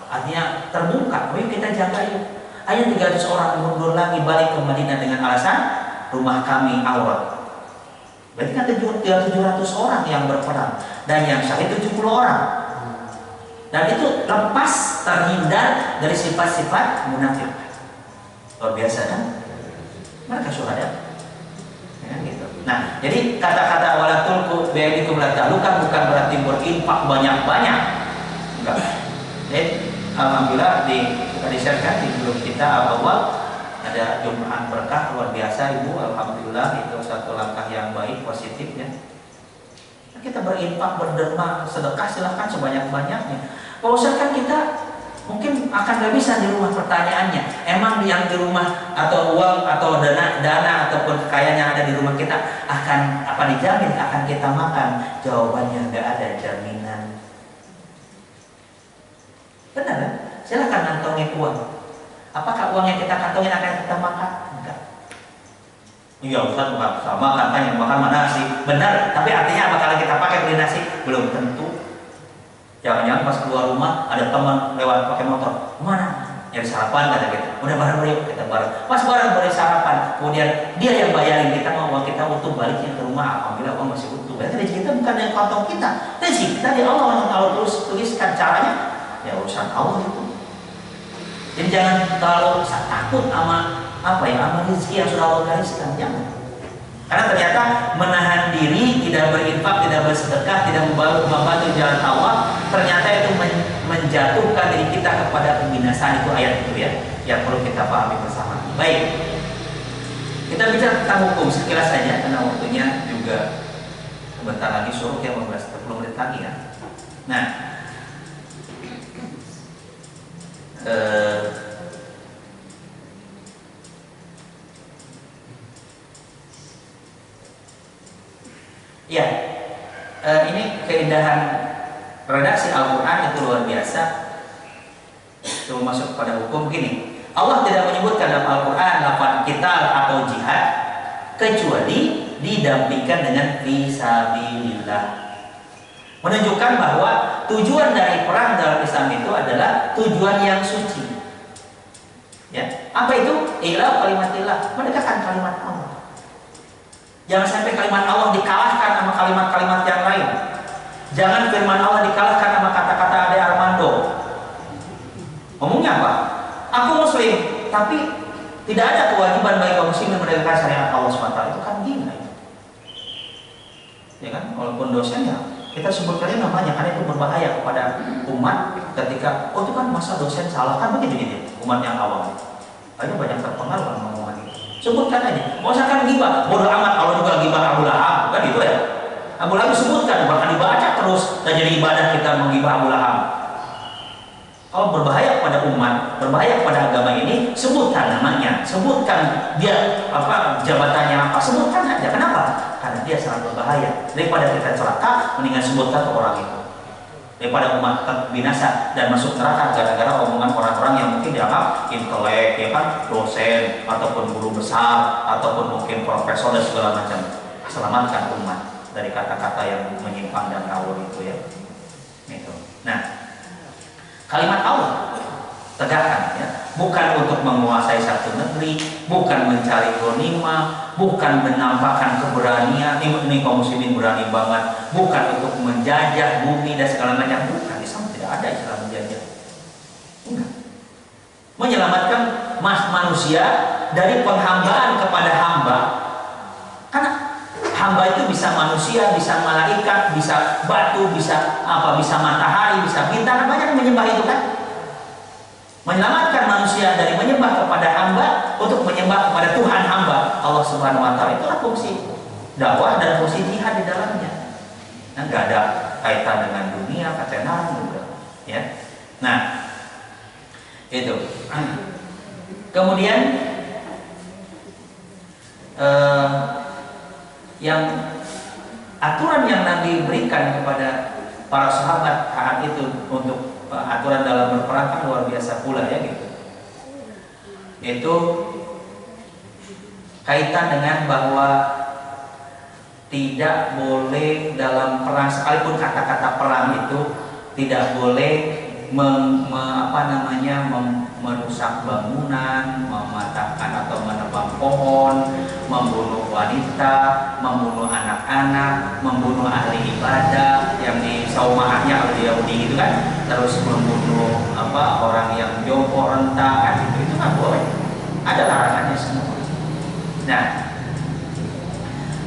artinya terbuka, kita jaga yuk. Hanya 300 orang mundur lagi balik ke Madinah dengan alasan rumah kami aurat. Berarti kan 700 orang yang berperang dan yang syahid 70 orang. Dan itu lepas terhindar dari sifat-sifat munafik. Luar biasa kan? Mereka syuhada. Gitu. Nah, jadi kata-kata wala tulqu biaydikum la ta'lukan bukan berarti berinfak banyak-banyak. Enggak. Jadi alhamdulillah di-sharekan di grup kita awal ada Jumat berkah luar biasa Ibu, alhamdulillah itu satu langkah yang baik, positif ya. Kita berinfak, berderma, sedekah silahkan sebanyak-banyaknya. Pak Ustaz, kan kita mungkin akan gak bisa di rumah. Pertanyaannya, emang yang di rumah atau uang atau dana ataupun kekayaan yang ada di rumah kita akan dijamin akan kita makan? Jawabannya gak ada jaminan. Benar kan? Silahkan kantongin uang. Apakah uang yang kita kantongin akan kita makan? Enggak. Iya Ustaz, bukan sama katanya makan mana sih? Benar, tapi artinya apa kalau kita pakai beli nasi? Belum tentu. Jangan-jangan pas keluar rumah ada teman lewat pakai motor, mana? Yang sarapan kata kita. Udah bareng yuk, kita bareng. Pas bareng boleh sarapan, kemudian dia yang bayarin kita, mau uang kita utuh baliknya ke rumah. Alhamdulillah uang masih utuh. Berarti rezeki kita bukan dari kantong kita, rezeki kita di Allah yang Allah tuliskan caranya. Ya urusan Allah itu. Jadi jangan terlalu takut sama sama rezeki yang sudah Allah gariskan, jangan. Karena ternyata menahan diri, tidak berinfak, tidak bersedekah, tidak membantu jalan Allah, ternyata itu menjatuhkan diri kita kepada kebinasaan. Itu ayat itu ya, yang perlu kita pahami bersama. Baik, kita bicara tentang hukum sekilas saja karena waktunya juga sebentar lagi suruh ya 15-20 menit lagi ya. Nah, ya, ini keindahan redaksi Al-Quran itu luar biasa. Itu masuk pada hukum begini. Allah tidak menyebutkan dalam Al-Quran lafaz qital atau jihad kecuali didampingkan dengan fisabilillah. Menunjukkan bahwa tujuan dari perang dalam Islam itu adalah tujuan yang suci. Ya, apa itu? Ilah kalimatillah, mendekatkan kalimat Allah. Jangan sampai kalimat Allah dikalahkan sama kalimat-kalimat yang lain. Jangan firman Allah dikalahkan sama kata-kata Ade Armando. Ngomongnya apa? Aku muslim, tapi tidak ada kewajiban bagi kaum muslim menegakkan syariat Allah SWT. Itu kan gila. Ya kan? Walaupun dosennya kita sebutkan namanya, karena itu berbahaya kepada umat ketika itu kan masa dosen salah kan begitu umat yang awam. Akhirnya banyak terpengaruh dengan omongan itu. Sebutkan aja. Mau usahkan gibah, bodoh amat kalau juga gibah Abu Lahab, kan gitu ya. Abu Lahab disebutkan, bahkan dibaca terus dan jadi ibadah kita menggibah Abu Lahab. Kalau berbahaya kepada umat, berbahaya kepada agama ini, sebutkan namanya, sebutkan dia apa jabatannya apa, sebutkan aja. Kenapa? Karena dia sangat berbahaya. Daripada kita celaka, mendingan sebutkan ke orang itu. Daripada umat binasa dan masuk neraka gara-gara omongan orang-orang yang mungkin dianggap intelek, ya kan, dosen ataupun guru besar ataupun mungkin profesor dan segala macam. Selamatkan umat dari kata-kata yang menyimpang dan ngawur itu ya. Itu. Nah, kalimat Allah tegakkan ya, bukan untuk menguasai satu negeri, bukan mencari ghanimah, bukan menampakkan keberanian. Ini kaum muslimin berani banget, bukan untuk menjajah bumi dan segala macam. Bukan, Islam tidak ada istilah menjajah. Bukan. Menyelamatkan manusia dari penghambaan kepada hamba. Karena hamba itu bisa manusia, bisa malaikat, bisa batu, bisa apa, bisa matahari, bisa bintang, banyak menyembah itu kan. Menyelamatkan manusia dari menyembah kepada hamba untuk menyembah kepada Tuhan hamba Allah Subhanahu wa taala. Itulah fungsi dakwah dan fungsi jihad di dalamnya. Nah, nggak ada kaitan dengan dunia, ketenaran juga, ya. Nah, itu. Kemudian yang aturan yang Nabi berikan kepada para sahabat saat itu untuk aturan dalam berperang kan luar biasa pula ya gitu. Itu kaitan dengan bahwa tidak boleh dalam perang, sekalipun kata-kata perang itu tidak boleh merusak bangunan, mematahkan atau menebang pohon, membunuh wanita, membunuh anak-anak, membunuh ahli ibadah yang di saumahnya oleh Yahudi itu kan, terus membunuh orang yang jongkok renta kan, itu kan boleh, ada larangannya semua. Nah,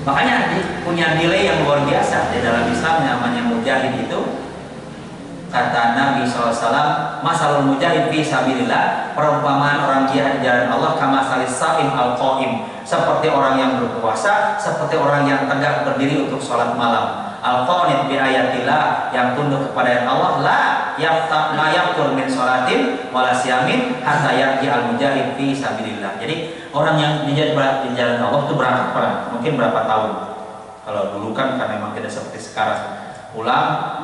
makanya punya nilai yang luar biasa di dalam Islam namanya mujahid itu. Kata Nabi SAW, masalul mujahid fi sabilillah, perumpamaan orang jihad di jalan Allah kama salis saim al-qaim, seperti orang yang berpuasa, seperti orang yang tegak berdiri untuk sholat malam. Al-qanit bi ayatillah, yang tunduk kepada ayat Allah, la yaqtul min sholatin wala siyamin hatta yarji al-mujahid fi sabilillah. Jadi orang yang dijihad di jalan Allah itu berangkat perang, mungkin berapa tahun. Kalau dulu kan memang tidak seperti sekarang, pulang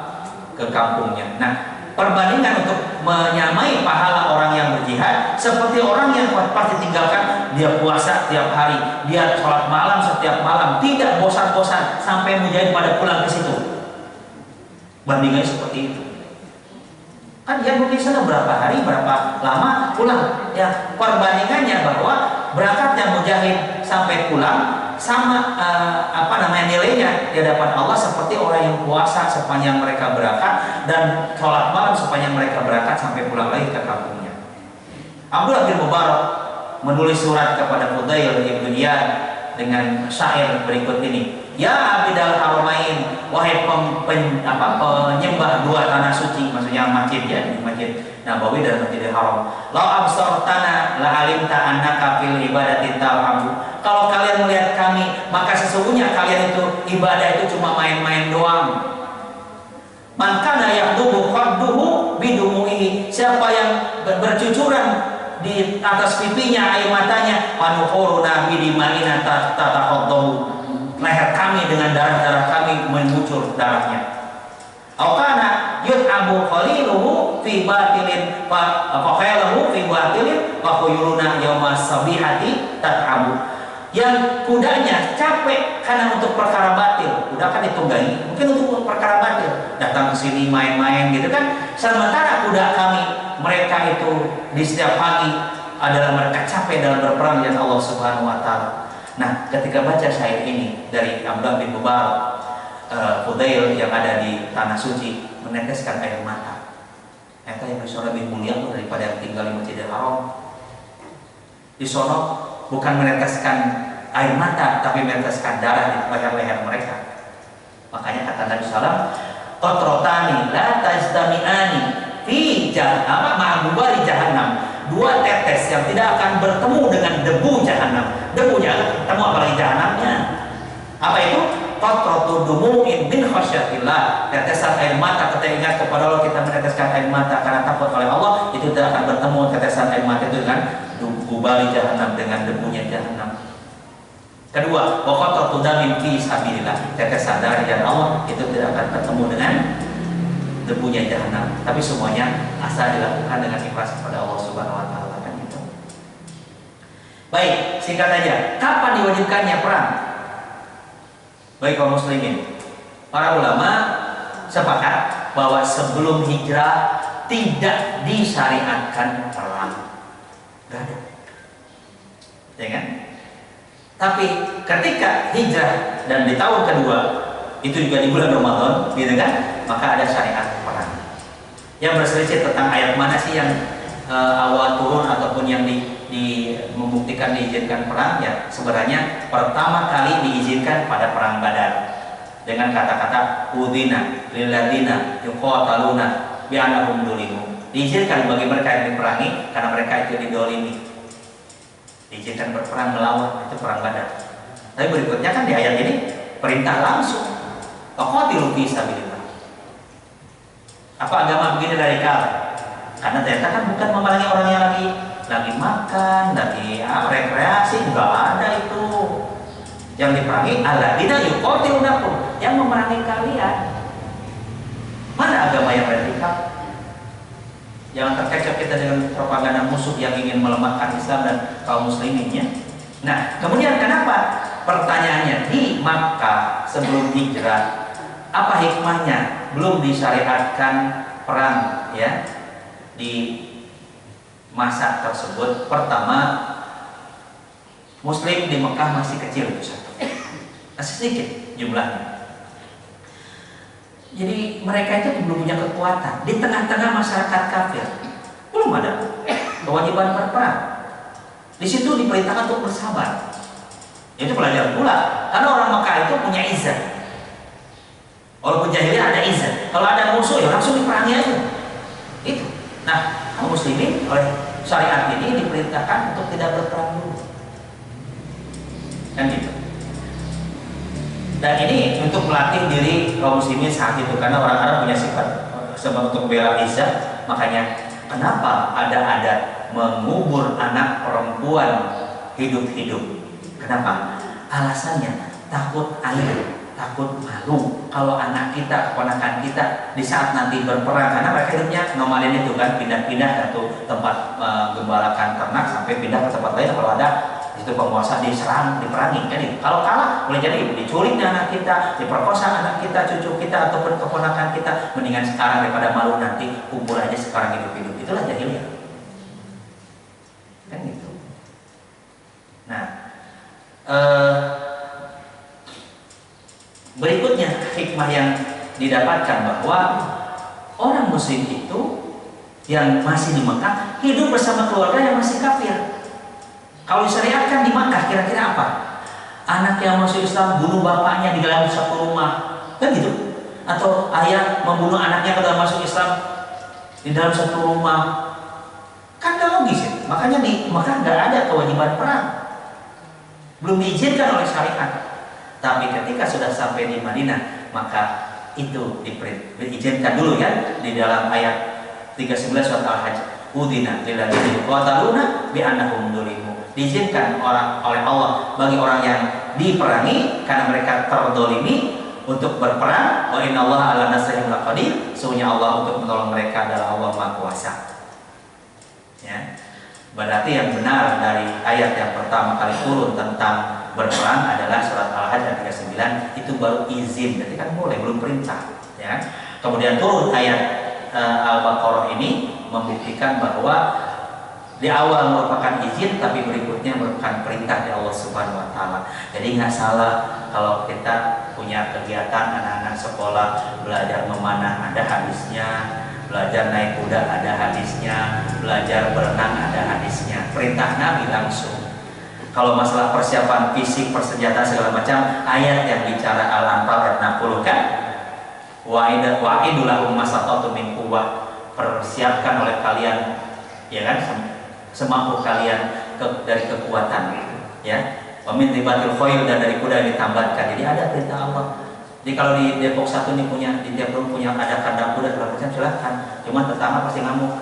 ke kampungnya. Nah, perbandingan untuk menyamai pahala orang yang berjihad seperti orang yang pasti tinggalkan, dia puasa tiap hari, dia sholat malam setiap malam, tidak bosan-bosan sampai mujahid pada pulang ke situ. Bandingannya seperti itu. Kan dia mungkin sana berapa hari, berapa lama pulang. Ya, perbandingannya bahwa berangkatnya mujahid sampai pulang sama nilainya di hadapan Allah seperti orang yang puasa sepanjang mereka berangkat dan sholat malam sepanjang mereka berangkat sampai pulang lagi ke kampungnya. Abdullah bin Mubarak menulis surat kepada Fudail ibn Iyad dengan syair berikut ini. Ya abidal haramain, wahai penyembah dua tanah suci, maksudnya masjid ya, Masjid Nabawi dan Masjidil Haram. Lau absartana la alimta annaka fil ibadati tal'abu. Kalau kalian melihat kami, maka sesungguhnya kalian itu ibadah itu cuma main-main doang. Man kana yaqdubu khadduhu bidumuhi, siapa yang bercucuran di atas pipinya air matanya, panuhuruna bidimaina tatakhaddahu, leher kami dengan darah-darah kami mengucur darahnya. Aukana yut'abu khaliluhu fi batilin fa khailuhu fi batilin wa khuyuruna yawma sabihati tat'abu. Yang kudanya capek karena untuk perkara batil, kuda kan ditunggangi mungkin untuk perkara batil, datang ke sini main-main gitu kan. Sementara kuda kami, mereka itu di setiap pagi adalah mereka capek dalam berperang dengan Allah Subhanahu wa taala. Nah, ketika baca syair ini dari Abdullah bin Mubarak, Fudail yang ada di tanah suci meneteskan air mata. Eta yang disono lebih mulia daripada yang tinggal di Masjidil Haram. Di sono bukan meneteskan air mata, tapi meneteskan darah di leher-leher mereka. Makanya kata Nabi SAW, qatrotani la tajdami'ani fi jahannam ma'bubari jahannam. Dua tetes yang tidak akan bertemu dengan debu jahanam. Debu jangan ketemu apalagi jahanamnya. Apa itu? Qatratu dumu'in min khasyatillah. Tetesan air mata, kita ingat kepada Allah, kita meneteskan air mata karena takut oleh Allah, itu tidak akan bertemu tetesan air mata itu dengan gubali jahanam, dengan debunya jahanam. Kedua, wa qatratu damin fi sabilillah. Tetesan darah dari Allah itu tidak akan bertemu dengan debunya jahanam. Tapi semuanya asal dilakukan dengan ikhlas kepada Allah Subhanahu wa taala, kan itu. Baik, singkat saja. Kapan diwajibkannya perang? Baik kaum muslimin, para ulama sepakat bahwa sebelum hijrah tidak disyariatkan perang. Gak ada, ya kan? Tapi ketika hijrah dan di tahun kedua, itu juga di bulan Ramadan, gitu kan? Maka ada syariat perang. Yang berselisih tentang ayat mana sih yang awal turun ataupun yang membuktikan diizinkan perang, ya sebenarnya pertama kali diizinkan pada perang Badar dengan kata-kata udhina lilladina yuqataluna bi'annahum dulimu. Diizinkan bagi mereka yang diperangi karena mereka itu didolimi, diizinkan berperang melawan, itu perang Badar. Tapi berikutnya kan di ayat ini perintah langsung faqatilu fi sabilillah. Apa agama begini radikal? Karena ternyata kan bukan memerangi orang yang lagi makan, lagi rekreasi, enggak ada itu. Yang diperangi alladzina yuqatilunakum, yang memerangi kalian. Mana agama yang radikal? Jangan terkecoh kita dengan propaganda musuh yang ingin melemahkan Islam dan kaum musliminnya. Nah, kemudian kenapa? Pertanyaannya, di Makkah sebelum hijrah, apa hikmahnya belum disyariatkan perang, ya? Di masa tersebut, pertama, Muslim di Mekah masih kecil, itu satu, masih sedikit jumlahnya. Jadi mereka itu belum punya kekuatan di tengah-tengah masyarakat kafir, belum ada kewajiban berperang. Di situ diperintahkan untuk bersabar. Itu pelajaran pula, karena orang Mekah itu punya izah. Walaupun jahiliyah ada izah. Kalau ada musuh ya langsung diperangi aja. Itu. Nah, kaum muslimin oleh syariat ini diperintahkan untuk tidak berperang dulu, kan gitu. Dan ini untuk melatih diri kaum muslimin saat itu, karena orang Arab punya sifat sebab untuk bela izzah. Makanya kenapa ada adat mengubur anak perempuan hidup-hidup? Kenapa? Alasannya takut air, takut malu kalau anak kita, keponakan kita di saat nanti berperang, karena mereka hidupnya nomaden itu kan, pindah-pindah satu tempat gembalakan ternak sampai pindah ke tempat lain. Kalau ada itu penguasa diserang, diperangi kan itu. Kalau kalah boleh jadi diculik anak kita, diperkosa anak kita, cucu kita ataupun keponakan kita. Mendingan sekarang daripada malu nanti, kubur aja sekarang hidup-hidup. Itulah jahiliyah, kan gitu. Nah, berikutnya hikmah yang didapatkan bahwa orang muslim itu yang masih di Mekah hidup bersama keluarga yang masih kafir. Kalau disyariatkan di Mekah kira-kira apa? Anak yang masuk Islam bunuh bapaknya di dalam satu rumah, kan gitu? Atau ayah membunuh anaknya kalau masuk Islam di dalam satu rumah, kan gak logis ya? Makanya di Mekah gak ada kewajiban perang, belum diizinkan oleh syariat. Tapi ketika sudah sampai di Madinah, maka itu diizinkan dulu ya, di dalam ayat 39 surat Al-Hajj. Udina lilladzina yuqataluna bi'annahum zulimu. Diizinkan oleh Allah bagi orang yang diperangi karena mereka terdolimi untuk berperang. Wa innallaha 'ala nasrihim laqadir. Sesungguhnya Allah untuk menolong mereka adalah Allah Maha Kuasa. Ya. Berarti yang benar dari ayat yang pertama kali turun tentang berperang adalah surat Al-Hajj ayat 39, itu baru izin, berarti kan boleh, belum perintah, ya. Kemudian turun ayat Al-Baqarah ini membuktikan bahwa di awal merupakan izin, tapi berikutnya merupakan perintah dari Allah Subhanahu wa taala. Jadi nggak salah kalau kita punya kegiatan anak-anak sekolah belajar memanah, ada hadisnya, belajar naik kuda ada hadisnya, belajar berenang ada hadisnya. Perintah Nabi langsung. Kalau masalah persiapan fisik, persenjataan segala macam, ayat yang bicara Al-Anfal ayat 60 kan, wa'idulahum masatatu min quwwah, persiapkan oleh kalian, ya kan, semampu kalian dari kekuatan, ya. Wa min ribatil khayl, dan dari kuda yang ditambatkan. Jadi ada perintah Allah. Jadi kalau di Depok 1 ini punya, di tiap rumah punya ada kandang kuda segala macam, silahkan. Cuman tetangga pasti ngamuk.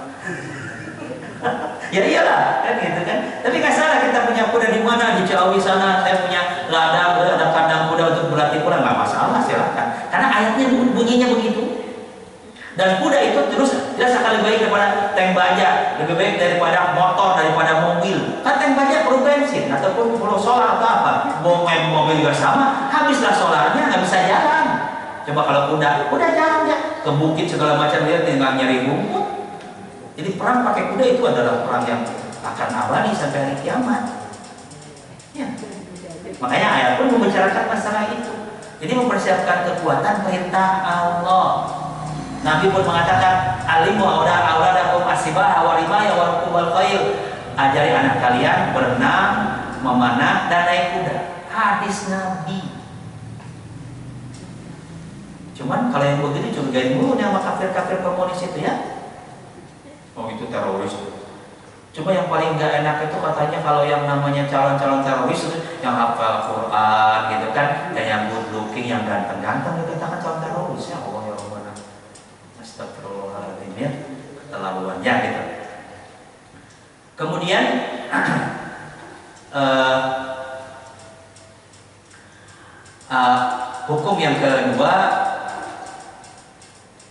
Ya iyalah, kan gitu kan. Tapi nggak salah kita punya kuda di mana, di Ciawi sana saya punya ladang, ada kandang kuda untuk berlatih kuda, nggak masalah, silahkan. Karena ayatnya bunyinya begitu. Dan kuda itu terus jelas akan lebih baik daripada tank baja, lebih baik daripada motor, daripada mobil. Kan tank baja perlu bensin ataupun perlu solar atau apa. Mobil juga sama, habislah solarnya nggak bisa jalan. Coba kalau kuda jalan ya ke bukit segala macam, dia tinggal nyari rumput. Jadi perang pakai kuda itu adalah perang yang akan abadi sampai hari kiamat. Ya. Makanya ayat pun membicarakan masalah itu. Jadi mempersiapkan kekuatan perintah Allah. Nabi pun mengatakan, alimu auladakum asibah wa rimaya wa rukubal khair. Ajari anak kalian berenang, memanah, dan naik kuda. Hadis Nabi. Cuman kalau yang begitu curigain dulu nih sama kafir-kafir komunis itu ya. Oh itu teroris. Coba yang paling gak enak itu katanya kalau yang namanya calon-calon teroris itu yang hafal Quran gitu kan, dan yang good looking, yang ganteng-ganteng itu katakan calon teroris. Ya Allah ya Allah. Astagfirullahaladzim, ya, keterlaluannya gitu. Kemudian hukum yang kedua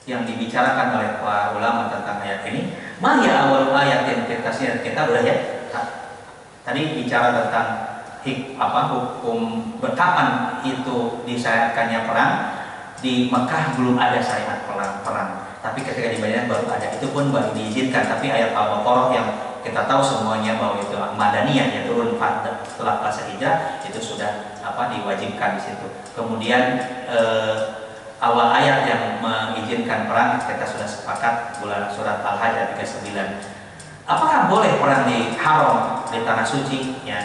yang dibicarakan oleh para ulama tentang ayat ini, mahya awal ayat yang kita udah ya. Tadi bicara tentang hukum kapan itu disyariatkannya perang. Di Mekah belum ada syariat perang. Tapi ketika di Madinah baru ada, itu pun baru diizinkan. Tapi ayat Al-Baqarah yang kita tahu semuanya bahwa itu Madaniyah, yang turun setelah fase hijrah, itu sudah diwajibkan di situ. Kemudian awal ayat yang mengizinkan perang kita sudah sepakat, bulan surat Al-Hajj ayat 39. Apakah boleh perang di haram, di tanah suci? Ya.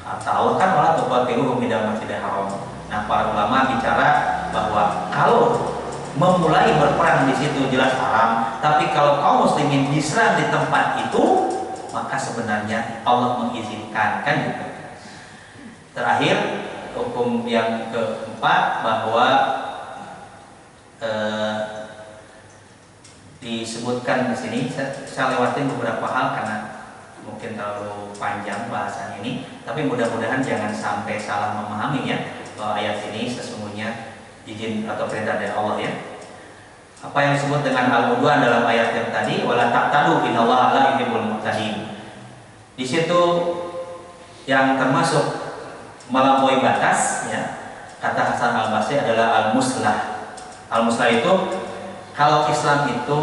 Tahu kan wala tuqatiluhum minal masjidil haram. Nah, para ulama bicara bahwa kalau memulai berperang di situ jelas haram, tapi kalau kaum muslimin diserang di tempat itu, maka sebenarnya Allah mengizinkan, kan gitu. Terakhir, hukum yang keempat bahwa disebutkan di sini, saya lewatin beberapa hal karena mungkin terlalu panjang bahasan ini, tapi mudah-mudahan jangan sampai salah memahami ya, bahwa ayat ini sesungguhnya izin atau perintah dari Allah ya. Apa yang disebut dengan al-udwan dalam ayat yang tadi, wala taqtadu innallaha la yuhibbul muqtadin. Di situ yang termasuk melampaui batas ya, kata Hasan Al-Basri adalah al-muslah. Al-muslah itu kalau Islam itu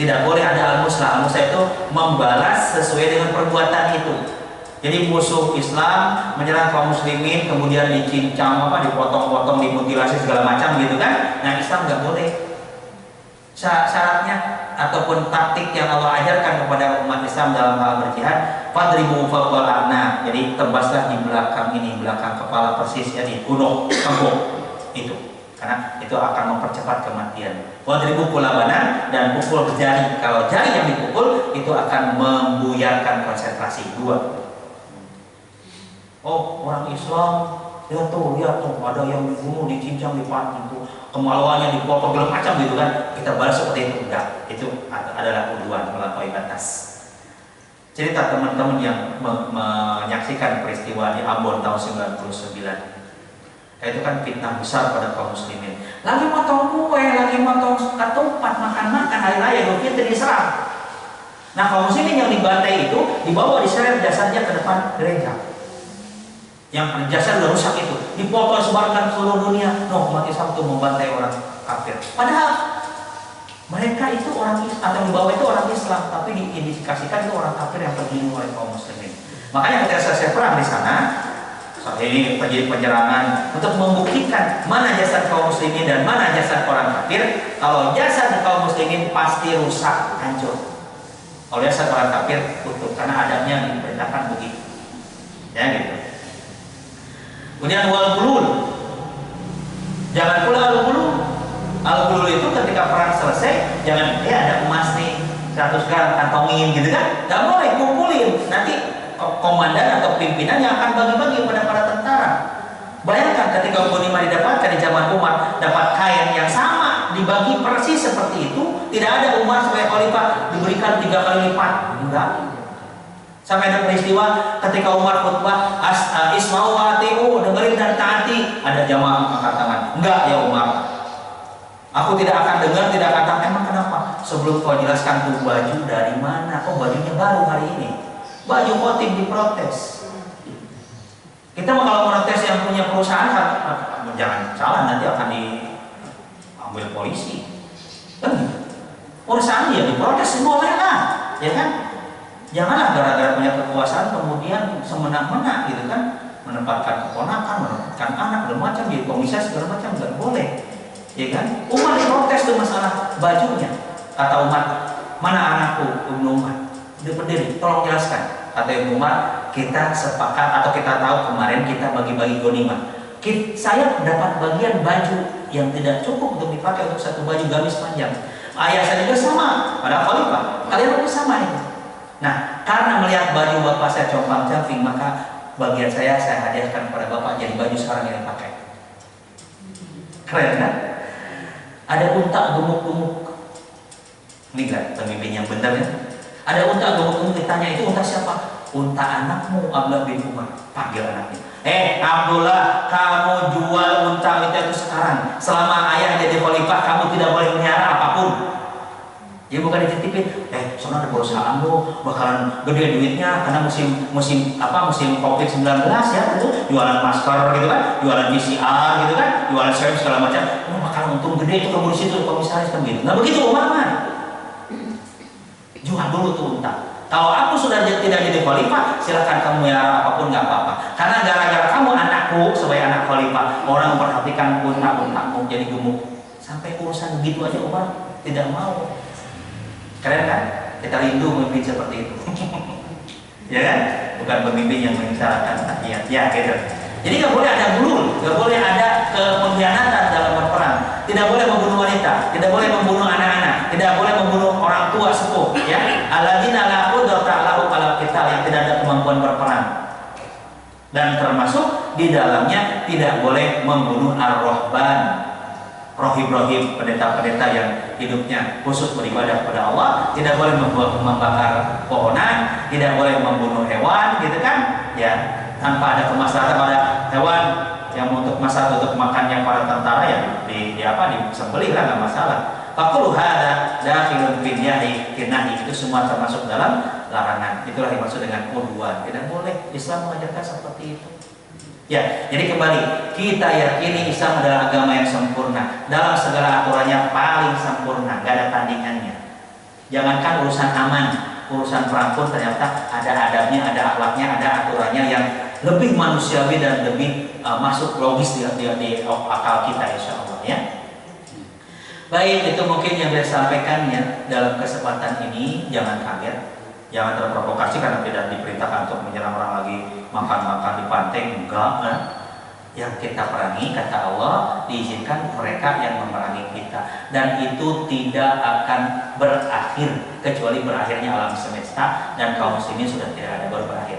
tidak boleh ada al-muslah. Al-muslah itu membalas sesuai dengan perbuatan itu. Jadi musuh Islam menyerang kaum muslimin, kemudian dicincang, dipotong-potong, dimutilasi segala macam gitu kan. Nah, Islam nggak boleh. Syaratnya ataupun taktik yang Allah ajarkan kepada umat Islam dalam hal berjihad, fadribu fawqal a'naq. Jadi tembaslah di belakang ini, belakang kepala persis ya, di gunung tembok itu. Karena itu akan mempercepat kematian. Wadribu kulabanan, dan pukul jari. Kalau jari yang dipukul itu akan membuyarkan konsentrasi. Dua. Oh, orang Islam, lihat tuh, ada yang dibunuh, dicincang, dipancing tuh, kemaluannya dipotong segala macam gitu kan. Kita balas seperti itu, enggak. Itu adalah udwan, melampaui batas. Cerita teman-teman yang menyaksikan peristiwa di Ambon tahun 99. Itu kan fitnah besar pada kaum muslimin. Lagi motong kue, lagi motong ketupat, makan-makan hari raya Idul Fitri diserang. Nah, kaum muslimin yang dibantai itu dibawa diseret jasadnya ke depan gereja. Yang jasad sudah rusak itu dipotong sebarkan ke seluruh dunia. No, umat Islam itu membantai orang kafir. Padahal mereka itu orang Islam, atau yang dibawa itu orang Islam, tapi diindikasikan itu orang kafir yang terbunuh oleh kaum muslimin. Makanya ketika selesai perang di sana, saat ini terjadi penyerangan untuk membuktikan mana jasad kaum muslimin dan mana jasad orang kafir. Kalau jasad kaum muslimin pasti rusak, hancur. Kalau jasad orang kafir utuh, karena adabnya diperintahkan begitu. Ya gitu. Kemudian wal bulul. Jangan pula al bulul. Al bulul itu ketika perang selesai, jangan ada emas nih. 100 gram kantongin gitu kan, nggak boleh, kumpulin. Nanti komandan atau pimpinan yang akan bagi-bagi pada para tentara. Bayangkan ketika ghanimah didapatkan di zaman Umar, dapat kain yang sama dibagi persis seperti itu, tidak ada Umar sebagai khalifah diberikan 3 kali lipat, enggak. Sampai ada peristiwa ketika Umar khutbah, isma'u wa ati'u, dengerin dan taati, ada jamaah angkat tangan, enggak ya Umar, aku tidak akan dengar, tidak akan taat. Emang kenapa? Sebelum kau jelaskan tuh baju dari mana, kok bajunya baru hari ini, baju khotib diprotes. Kita kalau protes yang punya perusahaan, jangan salah, nanti akan diambil polisi. Kan? Perusahaan dia diprotes semua mereka, ya kan? Janganlah gara-gara punya kekuasaan kemudian semena-mena gitu kan, menempatkan keponakan, menempatkan anak, segala macam, jadi komisaris segala macam, nggak boleh, ya kan? Umar diprotes tuh masalah bajunya. Kata Umar, mana anakku Ibnu Umar? Dia berdiri, tolong jelaskan. Kata Ibnu Umar, kita sepakat atau kita tahu kemarin kita bagi-bagi ghanimah. Saya dapat bagian baju yang tidak cukup untuk dipakai untuk satu baju gamis panjang. Ayah saya juga sama, pada khalifah. Kalian juga sama itu. Nah, karena melihat baju bapak saya compang-camping, maka bagian saya hadiahkan kepada bapak jadi baju sekarang yang dipakai. Keren kan? Ada unta gemuk-gemuk. Ini enggak pemimpin yang benar ya? Ada unta gemuk-gemuk, ditanya itu unta siapa? Unta anakmu Abdullah bin Umar. Panggil anaknya. Abdullah, kamu jual unta itu sekarang. Selama ayah jadi khalifah, kamu tidak boleh melihara apapun. Ya bukan dititipin. Soalnya ada perusahaan lo bakalan gede duitnya karena musim COVID-19 ya, itu jualan masker gitu kan, jualan PCR gitu kan, jualan swab segala macam. Bakalan untung gede itu kamu di situ komisaris kan gitu. Nah begitu Umar mah. Jual dulu tuh unta. Kalau aku sudah tidak jadi khalifah, silakan kamu melihara apapun, nggak apa-apa. Karena gara-gara kamu anakku sebagai anak khalifah, orang memperhatikan unta-untamu jadi gemuk. Sampai urusan begitu aja Umar tidak mau. Keren kan? Kita rindu memimpin seperti itu. Ya kan? Bukan pemimpin yang membicarakan rakyat. Ya gitu. Jadi nggak boleh ada gulul, nggak boleh ada pengkhianatan dalam berperang. Tidak boleh membunuh wanita, tidak boleh membunuh anak-anak, tidak boleh membunuh orang tua sepuh. Ya, alladzina la qudrata lahum ala qital, yang tidak ada kemampuan berperang. Dan termasuk di dalamnya tidak boleh membunuh ar-rahban, rohib-rohib, pendeta-pendeta yang hidupnya khusus beribadah kepada Allah. Tidak boleh membakar pohonan, tidak boleh membunuh hewan, gitu kan? Ya, tanpa ada kemaslahatan pada hewan yang untuk masalah untuk makannya para tentara ya disembelih lah, nggak masalah. Fakulu hada dakhilun fi nahi, itu semua termasuk dalam larangan. Itulah yang dimaksud dengan udwan. Tidak boleh, Islam mengajarkan seperti itu. Ya, jadi kembali kita yakini Islam adalah agama yang sempurna, dalam segala aturannya paling sempurna, nggak ada tandingannya. Jangankan urusan aman, urusan perang pun ternyata ada adabnya, ada akhlaknya, ada aturannya yang lebih manusiawi dan lebih masuk logis di akal kita, insya Allah ya. Baik, itu mungkin yang saya sampaikan ya dalam kesempatan ini. Jangan kaget, jangan terprovokasi karena tidak diperintahkan untuk menyerang orang lagi makan-makan di pantai, enggak kan? Yang kita perangi, kata Allah, diizinkan mereka yang memerangi kita, dan itu tidak akan berakhir kecuali berakhirnya alam semesta dan kaum muslimin sudah tidak ada, baru berakhir.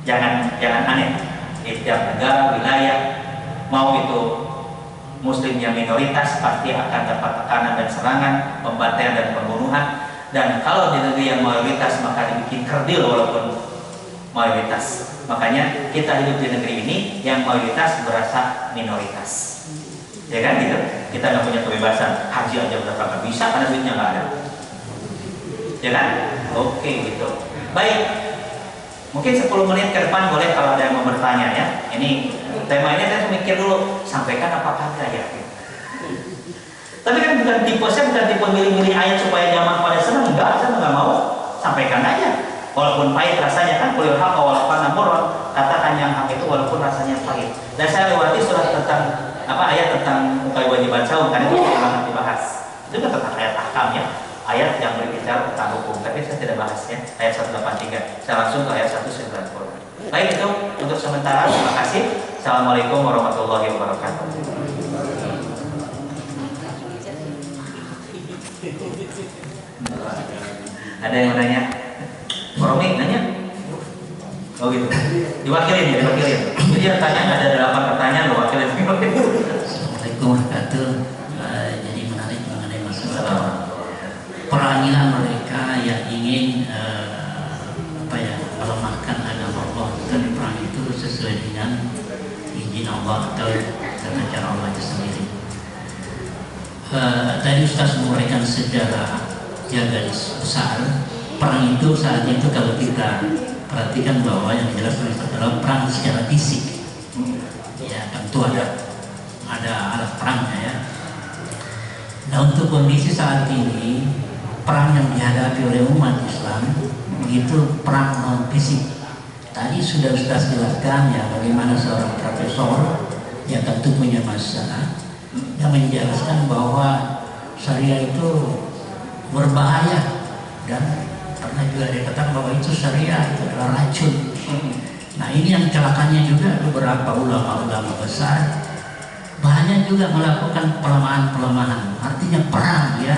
Jangan aneh. Setiap negara, wilayah, mau itu muslim yang minoritas, pasti akan dapat tekanan dan serangan, pembantaian dan pembunuhan. Dan kalau di negeri yang mayoritas, maka dibikin kerdil walaupun mayoritas. Makanya kita hidup di negeri ini yang mayoritas berasa minoritas. Ya kan gitu? Kita nggak punya kebebasan, haji aja udah nggak bisa karena duitnya nggak ada. Ya kan? Oke gitu. Baik. Mungkin 10 menit ke depan boleh kalau ada yang mau bertanya ya. Ini tema ini saya mikir dulu, sampaikan apa kagak ya. Tapi kan bukan tipe, saya bukan tipe milih-milih ayat supaya jamaah pada senang, enggak, saya nggak mau. Sampaikan aja. Walaupun pahit rasanya kan, kulil haq walaupun namur, katakan yang hak itu walaupun rasanya pahit. Dan saya lewati surat tentang ayat tentang kewajiban saum, kan itu banget dibahas. Itu kan tentang ayat ahkam ya. Ayat yang berbicara tentang hukum, tapi saya tidak bahas ya. Ayat 183, saya langsung ke ayat 190. Baik, itu untuk sementara. Terima kasih. Assalamualaikum warahmatullahi wabarakatuh. Ada yang nanya? Romi nanya? Oh gitu. Diwakilin ya, diwakilin. Jadi pertanyaan ada 8 pertanyaan, lo wakilin. Assalamualaikum warahmatullahi wabarakatuh. Jadi menarik mengenai masalah perangilan mereka yang ingin melemahkan agama Allah. Dan perang itu sesuai dengan izin Allah atau tata cara Allah itu sendiri. Tadi Ustaz memberikan sejarah ya garis besar perang itu saat itu kalau kita perhatikan bahwa yang dijelaskan adalah perang secara fisik. Ya tentu ada alat perangnya ya. Nah untuk kondisi saat ini perang yang dihadapi oleh umat Islam itu perang non fisik. Tadi sudah Ustaz jelaskan ya bagaimana seorang profesor yang tentu punya masalah yang menjelaskan bahwa syariah itu berbahaya dan pernah juga dikatakan bahwa itu syariah itu adalah racun. Nah ini yang celakanya juga beberapa ulama-ulama besar banyak juga melakukan pelemahan-pelemahan, artinya perang ya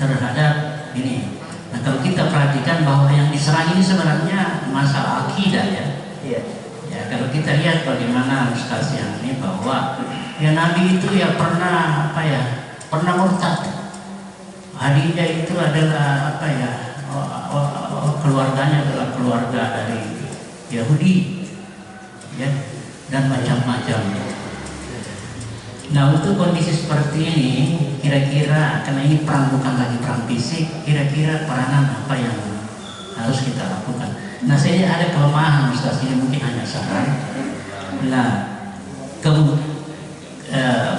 terhadap ini. Nah kalau kita perhatikan bahwa yang diserang ini sebenarnya masalah akidah ya. Iya. Ya kalau kita lihat bagaimana Ustaz yang ini bahwa ya Nabi itu ya pernah murtad. Khadijah itu adalah keluarganya adalah keluarga dari Yahudi ya dan macam-macam. Nah untuk kondisi seperti ini kira-kira karena ini perang bukan lagi perang fisik, kira-kira peranan apa yang harus kita lakukan. Nah saya ada kelemahan Ustaz ini mungkin hanya saran. Nah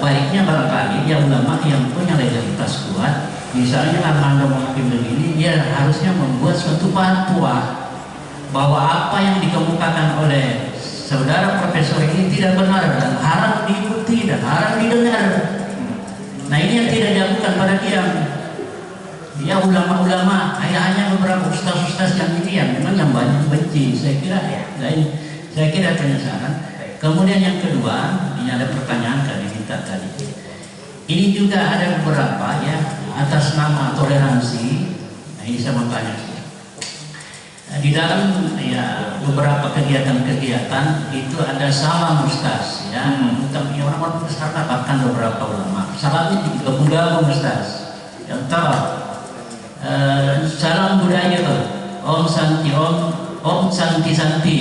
baiknya barangkali ya ulama yang punya legalitas kuat, misalnya Armando Muhakim ini dia harusnya membuat suatu fatwa bahwa apa yang dikemukakan oleh saudara profesor ini tidak benar dan haram diikuti dan haram didengar. Nah ini yang tidak dilakukan pada dia. Ya ulama-ulama, hanya beberapa ustaz-ustaz yang ini yang memang yang banyak benci. Saya kira saya kira penyesalan. Kemudian yang kedua, ini ada pertanyaan tadi kita tadi. Ini juga ada beberapa ya atas nama toleransi. Nah ini saya mau tanya. Di dalam ya beberapa kegiatan-kegiatan itu ada salam Ustaz ya. Orang-orang Ustaz bahkan beberapa ulama. Salamnya digabung-gabung Ustaz. Contoh salam budaya Om Santi Om Santi Santi.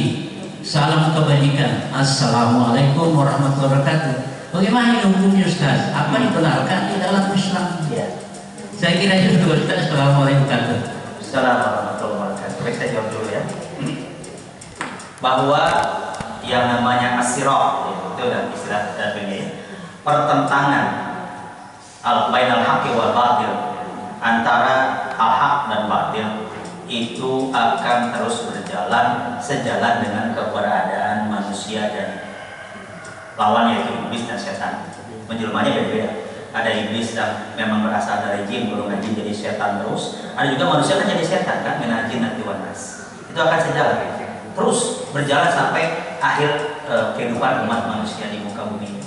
Salam kebajikan. Assalamualaikum warahmatullahi wabarakatuh. Bagaimana hukumnya Ustaz? Apa dibenarkan di dalam Islam? Ya. Saya kira itu dua Ustaz. Assalamualaikum warahmatullahi wabarakatuh. Baik, saya jawab dulu ya. Bahwa yang namanya as-sirah itu udah istilah dunia, pertentangan bainal haqqi wal batil, antara al-haq dan batil itu akan terus berjalan sejalan dengan keberadaan manusia dan lawannya yaitu iblis dan setan. Menjelmanya beda-beda. Ada iblis yang memang berasal dari jin, golongan jin jadi setan terus. Ada juga manusia kan jadi setan kan, minal jinnati wan nas. Itu akan sejalan terus berjalan sampai akhir kehidupan umat manusia di muka bumi.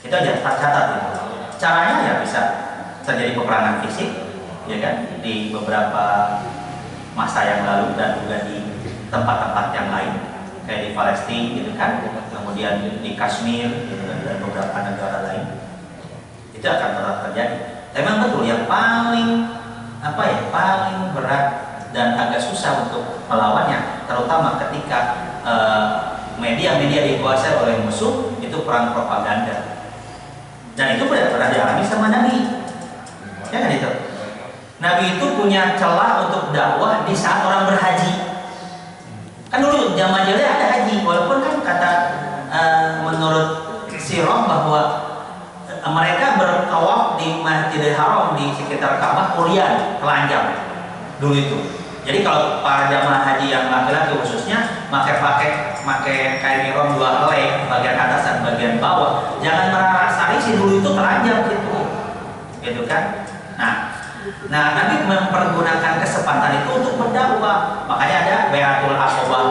Itu aja catat itu. Caranya ya bisa terjadi peperangan fisik, ya kan, di beberapa masa yang lalu dan juga di tempat-tempat yang lain kayak di Palestina gitu kan, kemudian di Kashmir gitu kan, dan beberapa negara lain itu akan tetap terjadi. Tapi memang betul yang paling paling berat dan agak susah untuk melawannya, terutama ketika media-media dikuasai oleh musuh, itu perang propaganda. Dan itu pernah dialami sama Nabi, ya kan itu. Nabi itu punya celah untuk dakwah di saat orang berhaji. Kan dulu zaman jahiliyah ada haji, walaupun kan kata menurut sirah bahwa mereka bertawaf di Masjidil Haram di sekitar Ka'bah kurian, telanjang dulu itu. Jadi kalau para jamaah haji yang laki-laki khususnya pakai kain ihram 2 helai, bagian atas dan bagian bawah, jangan merasa sih dulu itu telanjang gitu kan. Nah, Nabi mempergunakan kesempatan itu untuk berdakwah. Makanya ada Bai'atul Aqabah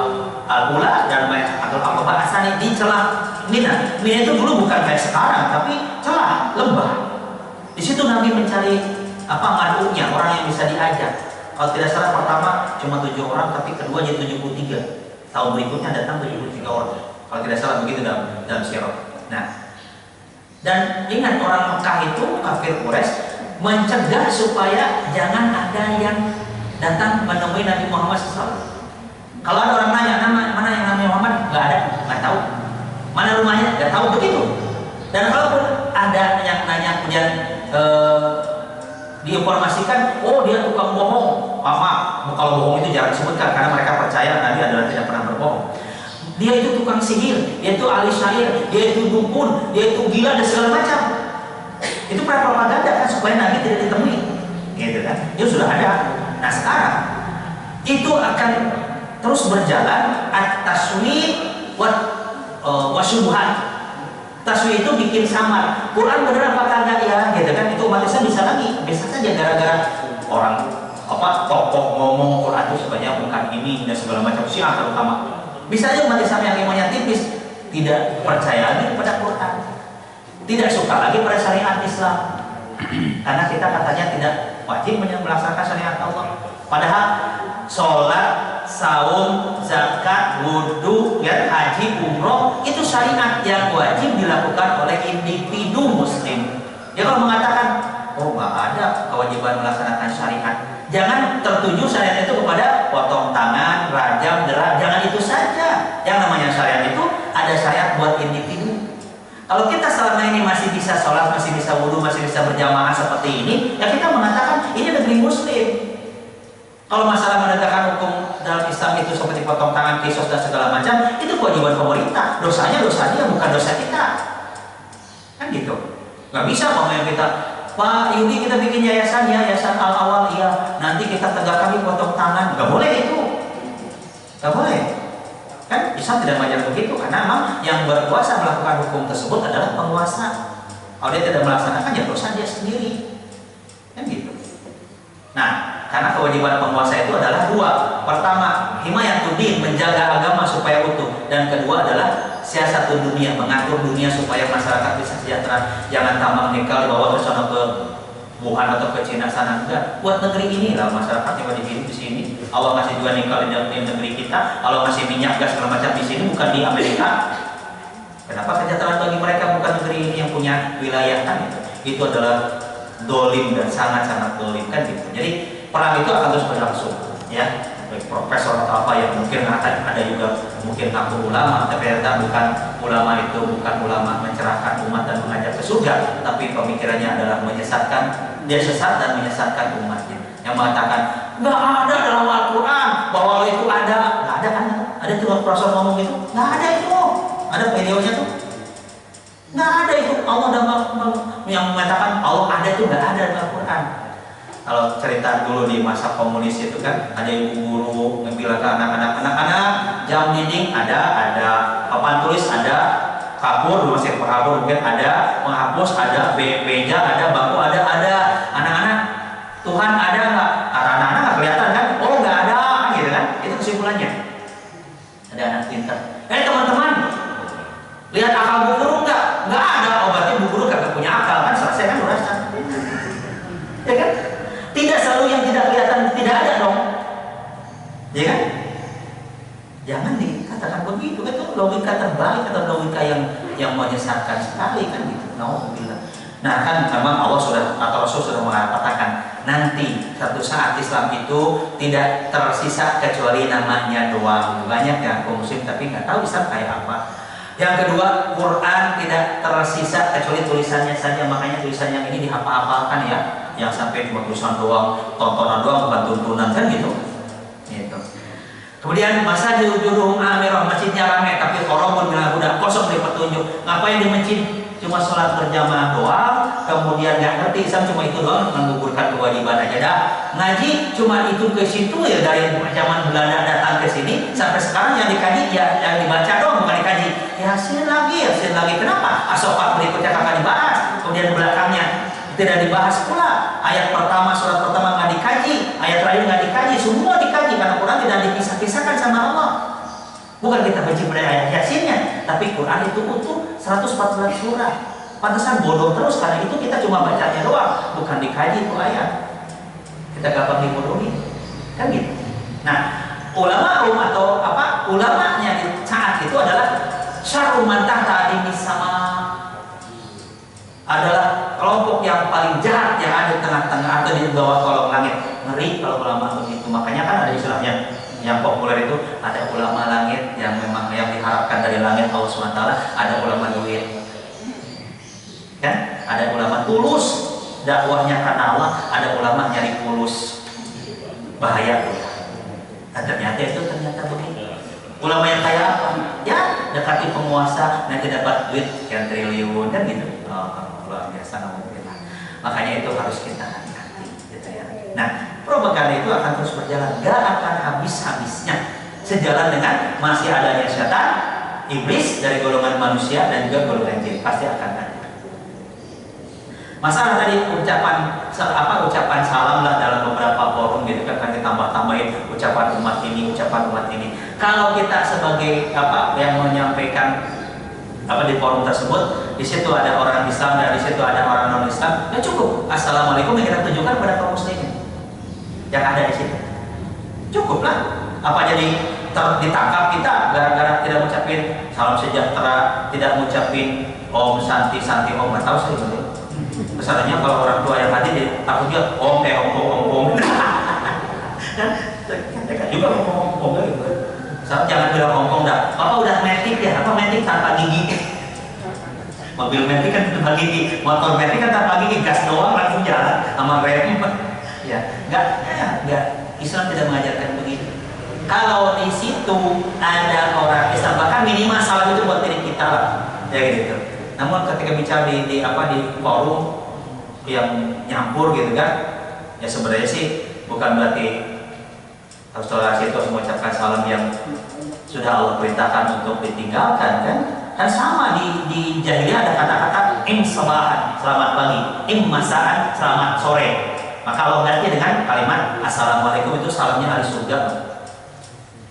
Al-Ula dan Bai'atul Aqabah As-Tsani di celah Mina. Mina itu dulu bukan kayak sekarang, tapi celah lembah. Di situ Nabi mencari mad'unya, orang yang bisa diajak. Kalau tidak salah pertama cuma 7 orang, tapi kedua jadi 73. Tahun berikutnya datang 73 orang. Kalau tidak salah begitu dalam sirah. Nah, dan ingat orang Mekah itu kafir Quraisy mencegah supaya jangan ada yang datang menemui Nabi Muhammad SAW. Kalau ada orang nanya mana yang namanya Muhammad, nggak ada, nggak tahu. Mana rumahnya, nggak tahu, begitu. Dan kalaupun ada yang nanya kemudian diinformasikan, oh dia tukang bohong. Maaf, kalau bohong itu jangan disebutkan karena mereka percaya Nabi adalah tidak pernah berbohong. Dia itu tukang sihir, dia itu ahli syair, dia itu dukun, dia itu gila dan segala macam. Itu propaganda kan supaya Nabi tidak ditemui, gitu kan? Itu sudah ada. Nah sekarang itu akan terus berjalan at-taswi' wa syubhat. Taswi' itu bikin samar. Quran benar apa kagak ya, gitu kan? Itu umat Islam bisa saja gara-gara orang tokoh ngomong Quran itu sebenarnya bukan ini dan segala macam, Syiah terutama. Bisa aja umat Islam yang imannya tipis tidak percaya lagi kepada Quran, tidak suka lagi pada syariat Islam, karena kita katanya tidak wajib melaksanakan syariat Allah. Padahal sholat, saum, zakat, wudhu, haji, umroh itu syariat yang wajib dilakukan oleh individu muslim. Ya kalau mengatakan oh nggak ada kewajiban melaksanakan syariat, jangan tertuju syariat itu kepada potong tangan, rajam, derah, jangan itu saja. Yang namanya syariat itu ada syariat buat individu. Kalau kita selama ini masih bisa sholat, masih bisa wudhu, masih bisa berjamaah seperti ini, ya kita mengatakan ini negeri muslim. Kalau masalah menegakkan hukum dalam Islam itu seperti potong tangan, kisos dan segala macam, itu kewajiban pemerintah. Dosanya dosa dia, bukan dosa kita. Kan gitu. Nggak bisa ngomongin kita, Pak Yudi kita bikin yayasan ya, yayasan Al-Awal iya, nanti kita tegakkan di potong tangan. Nggak boleh itu. Nggak boleh. Kan Islam tidak mengajar begitu, karena memang yang berkuasa melakukan hukum tersebut adalah penguasa. Kalau dia tidak melaksanakan, ya dosa dia sendiri. Kan gitu. Nah, karena kewajiban penguasa itu adalah dua. Pertama, himayatuddin, menjaga agama supaya utuh. Dan kedua adalah siasatun dunia, mengatur dunia supaya masyarakat bisa sejahtera. Jangan tambang nikel dibawa ke sana ke Wuhan atau ke Cina sana, enggak. Buat negeri ini lah masyarakat yang wajib hidup di sini. Allah masih juga nikel di negeri kita. Allah masih minyak gas segala macam di sini, bukan di Amerika. Kenapa kesejahteraan bagi mereka bukan negeri ini yang punya wilayah kan? Itu adalah dolim dan sangat-sangat dolim kan gitu. Jadi perang itu akan terus berlangsung, ya. Baik profesor atau apa yang mungkin ada juga mungkin ngaku ulama, tapi ternyata bukan ulama itu, bukan ulama mencerahkan umat dan mengajak ke surga, tapi pemikirannya adalah menyesatkan, dia sesat dan menyesatkan umatnya. Yang mengatakan nggak ada dalam Al-Quran bahwa Allah itu ada, nggak ada kan? Ada tuh profesor ngomong gitu, nggak ada itu, ada videonya tuh. Nggak ada itu. Allah yang mengatakan Allah ada itu nggak ada dalam Al-Quran. Kalau cerita dulu di masa komunis itu kan ada ibu guru bilang ke anak-anak jam dinding ada papan tulis ada, kapur masih kapur mungkin ada, menghapus ada, meja ada, bangku ada anak-anak Tuhan ada nggak? Kata anak-anak nggak kelihatan kan? Oh nggak ada gitu kan? Itu kesimpulannya. Ada anak pintar. Teman-teman lihat akal bu guru nggak? Nggak ada. Oh berarti bu guru kagak punya akal kan? Selesai kan urusan. Ya kan? Tidak selalu yang tidak kelihatan tidak ada dong. Ya kan? Jangan dikatakan begitu. Itu logika terbalik atau logika yang menyesatkan sekali kan gitu. Nah kan memang Allah sudah atau Rasul sudah mengatakan nanti satu saat Islam itu tidak tersisa kecuali namanya doang. Banyak yang muslim tapi nggak tahu Islam kayak apa. Yang kedua, Quran tidak tersisa kecuali tulisannya saja. Makanya tulisan yang ini dihafal-hafalkan ya. Yang sampai cuma tulisan doang, tontonan doang, bukan tuntunan kan gitu. Kemudian masa diujuruhum amirah, masjidnya ramai tapi korobun bilang udah kosong di petunjuk. Ngapain di masjid? Cuma sholat berjamaah doang, kemudian nggak ngerti Islam cuma itu doang, menggugurkan kewajiban aja dah. Ngaji cuma itu ke situ ya, dari zaman Belanda datang ke sini sampai sekarang yang dikaji ya yang dibaca doang, bukan dikaji. Yasin lagi. Kenapa? Asofat berikutnya kakak dibahas, kemudian belakangnya tidak dibahas pula. Ayat pertama, surat pertama nggak dikaji, ayat terakhir nggak dikaji, semua dikaji karena Quran tidak dipisah-pisahkan sama Allah. Bukan kita benci pada ayat Yasinnya, tapi Quran itu utuh 114 surah. Pantesan bodoh terus karena itu kita cuma bacanya doang, bukan dikaji itu ayat. Kita gampang dibodohi. kan gitu. Nah, ulama atau apa ulamanya di saat itu adalah syarru man tahta adimis sama, adalah kelompok yang paling jahat yang ada di tengah-tengah atau di bawah kolong langit. Ngeri kalau ulama begitu. Makanya kan ada istilahnya yang populer itu, ada ulama langit yang memang yang diharapkan dari langit Allah SWT, ada ulama duit, kan? Ada ulama tulus dakwahnya karena Allah, ada ulama nyari fulus, bahaya tuh. Dan ternyata begitu. Ulama yang kayak apa? Ya dekati penguasa, nanti dapat duit sekian triliun kan gitu. Luar biasa alhamdulillah. Makanya itu harus kita hati-hati gitu ya. Nah, propaganda itu akan terus berjalan, gak akan habis-habisnya, sejalan dengan masih adanya setan, iblis dari golongan manusia dan juga golongan jin, pasti akan ada. Masalah tadi ucapan salam lah dalam beberapa forum gitu kan ditambah-tambahin ucapan umat ini. Kalau kita sebagai yang menyampaikan di forum tersebut, di situ ada orang Islam dan di situ ada orang non Islam, ya cukup. Assalamualaikum yang kita tunjukkan kepada kaum muslimin yang ada di situ. Cukuplah. Apa jadi ditangkap kita gara-gara tidak mengucapin salam sejahtera, tidak mengucapin om santi om, nggak tahu saya gitu. Kesannya kalau orang tua yang hadir takutnya om dan mereka juga om gitu. Jangan bilang Hongkong dah. Bapak udah metik ya? Apa metik tanpa gigi? Mobil metik kan tanpa gigi, motor metik kan tanpa gigi, gas doang langsung jalan sama rem. Ya, enggak. Islam tidak mengajarkan begitu. Kalau di situ ada orang Islam, bahkan minimal salam itu buat diri kita lah, ya gitu. Namun ketika bicara di forum yang nyampur gitu kan, ya sebenarnya sih bukan berarti harus toleransi itu mengucapkan salam yang sudah Allah perintahkan untuk ditinggalkan kan? Dan sama di jahiliyah ada kata-kata im sabahan, selamat pagi, im masaan, selamat sore. Maka Allah ganti dengan kalimat assalamualaikum, itu salamnya ahli surga,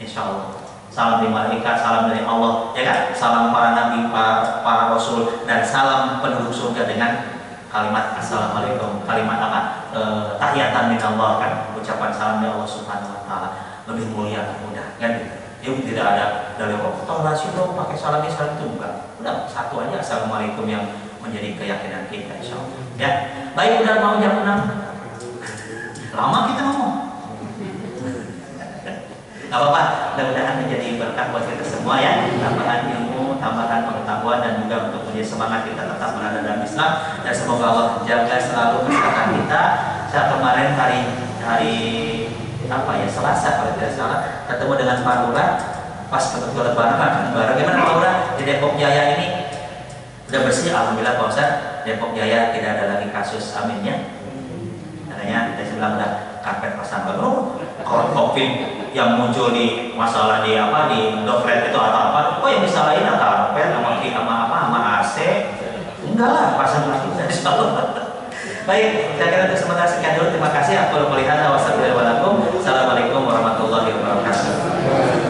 insya Allah. Salam dari malaikat, salam dari Allah, ya kan? Salam para nabi, para rasul, dan salam penduduk surga dengan kalimat assalamualaikum, kalimat tahiyatan min Allah kan, ucapan salam dari Allah Subhanahu wa taala, lebih mulia dan mudah kan. Dia tidak ada dari toleransi dong pakai salam itu enggak. Udah satu aja assalamualaikum yang menjadi keyakinan kita insyaallah. Ya. Baik, udah mau jam 6. Lama kita ngomong. Gak apa-apa, mudah-mudahan menjadi berkah buat kita semua ya. Tambahan ilmu, tambahan pengetahuan, dan juga untuk menjadi semangat kita tetap berada dalam Islam. Dan semoga Allah jaga selalu kesehatan kita. Saya kemarin hari Selasa kalau tidak salah ketemu dengan Pak Lurah pas kebetulan lebaran. Bagaimana Pak Lurah di Depok Jaya ini? Udah bersih alhamdulillah Pak Ustaz. Depok Jaya tidak ada lagi kasus aminnya. Katanya saya bilang udah karpet pasang baru. Kalau COVID yang muncul di masalah di Dofret itu atau apa? Oh yang disalahin karpet sama AC? Enggak lah, pasang plastik dari selalu. Baik, saya kira itu sementara sekian dulu. Terima kasih. Aku melihat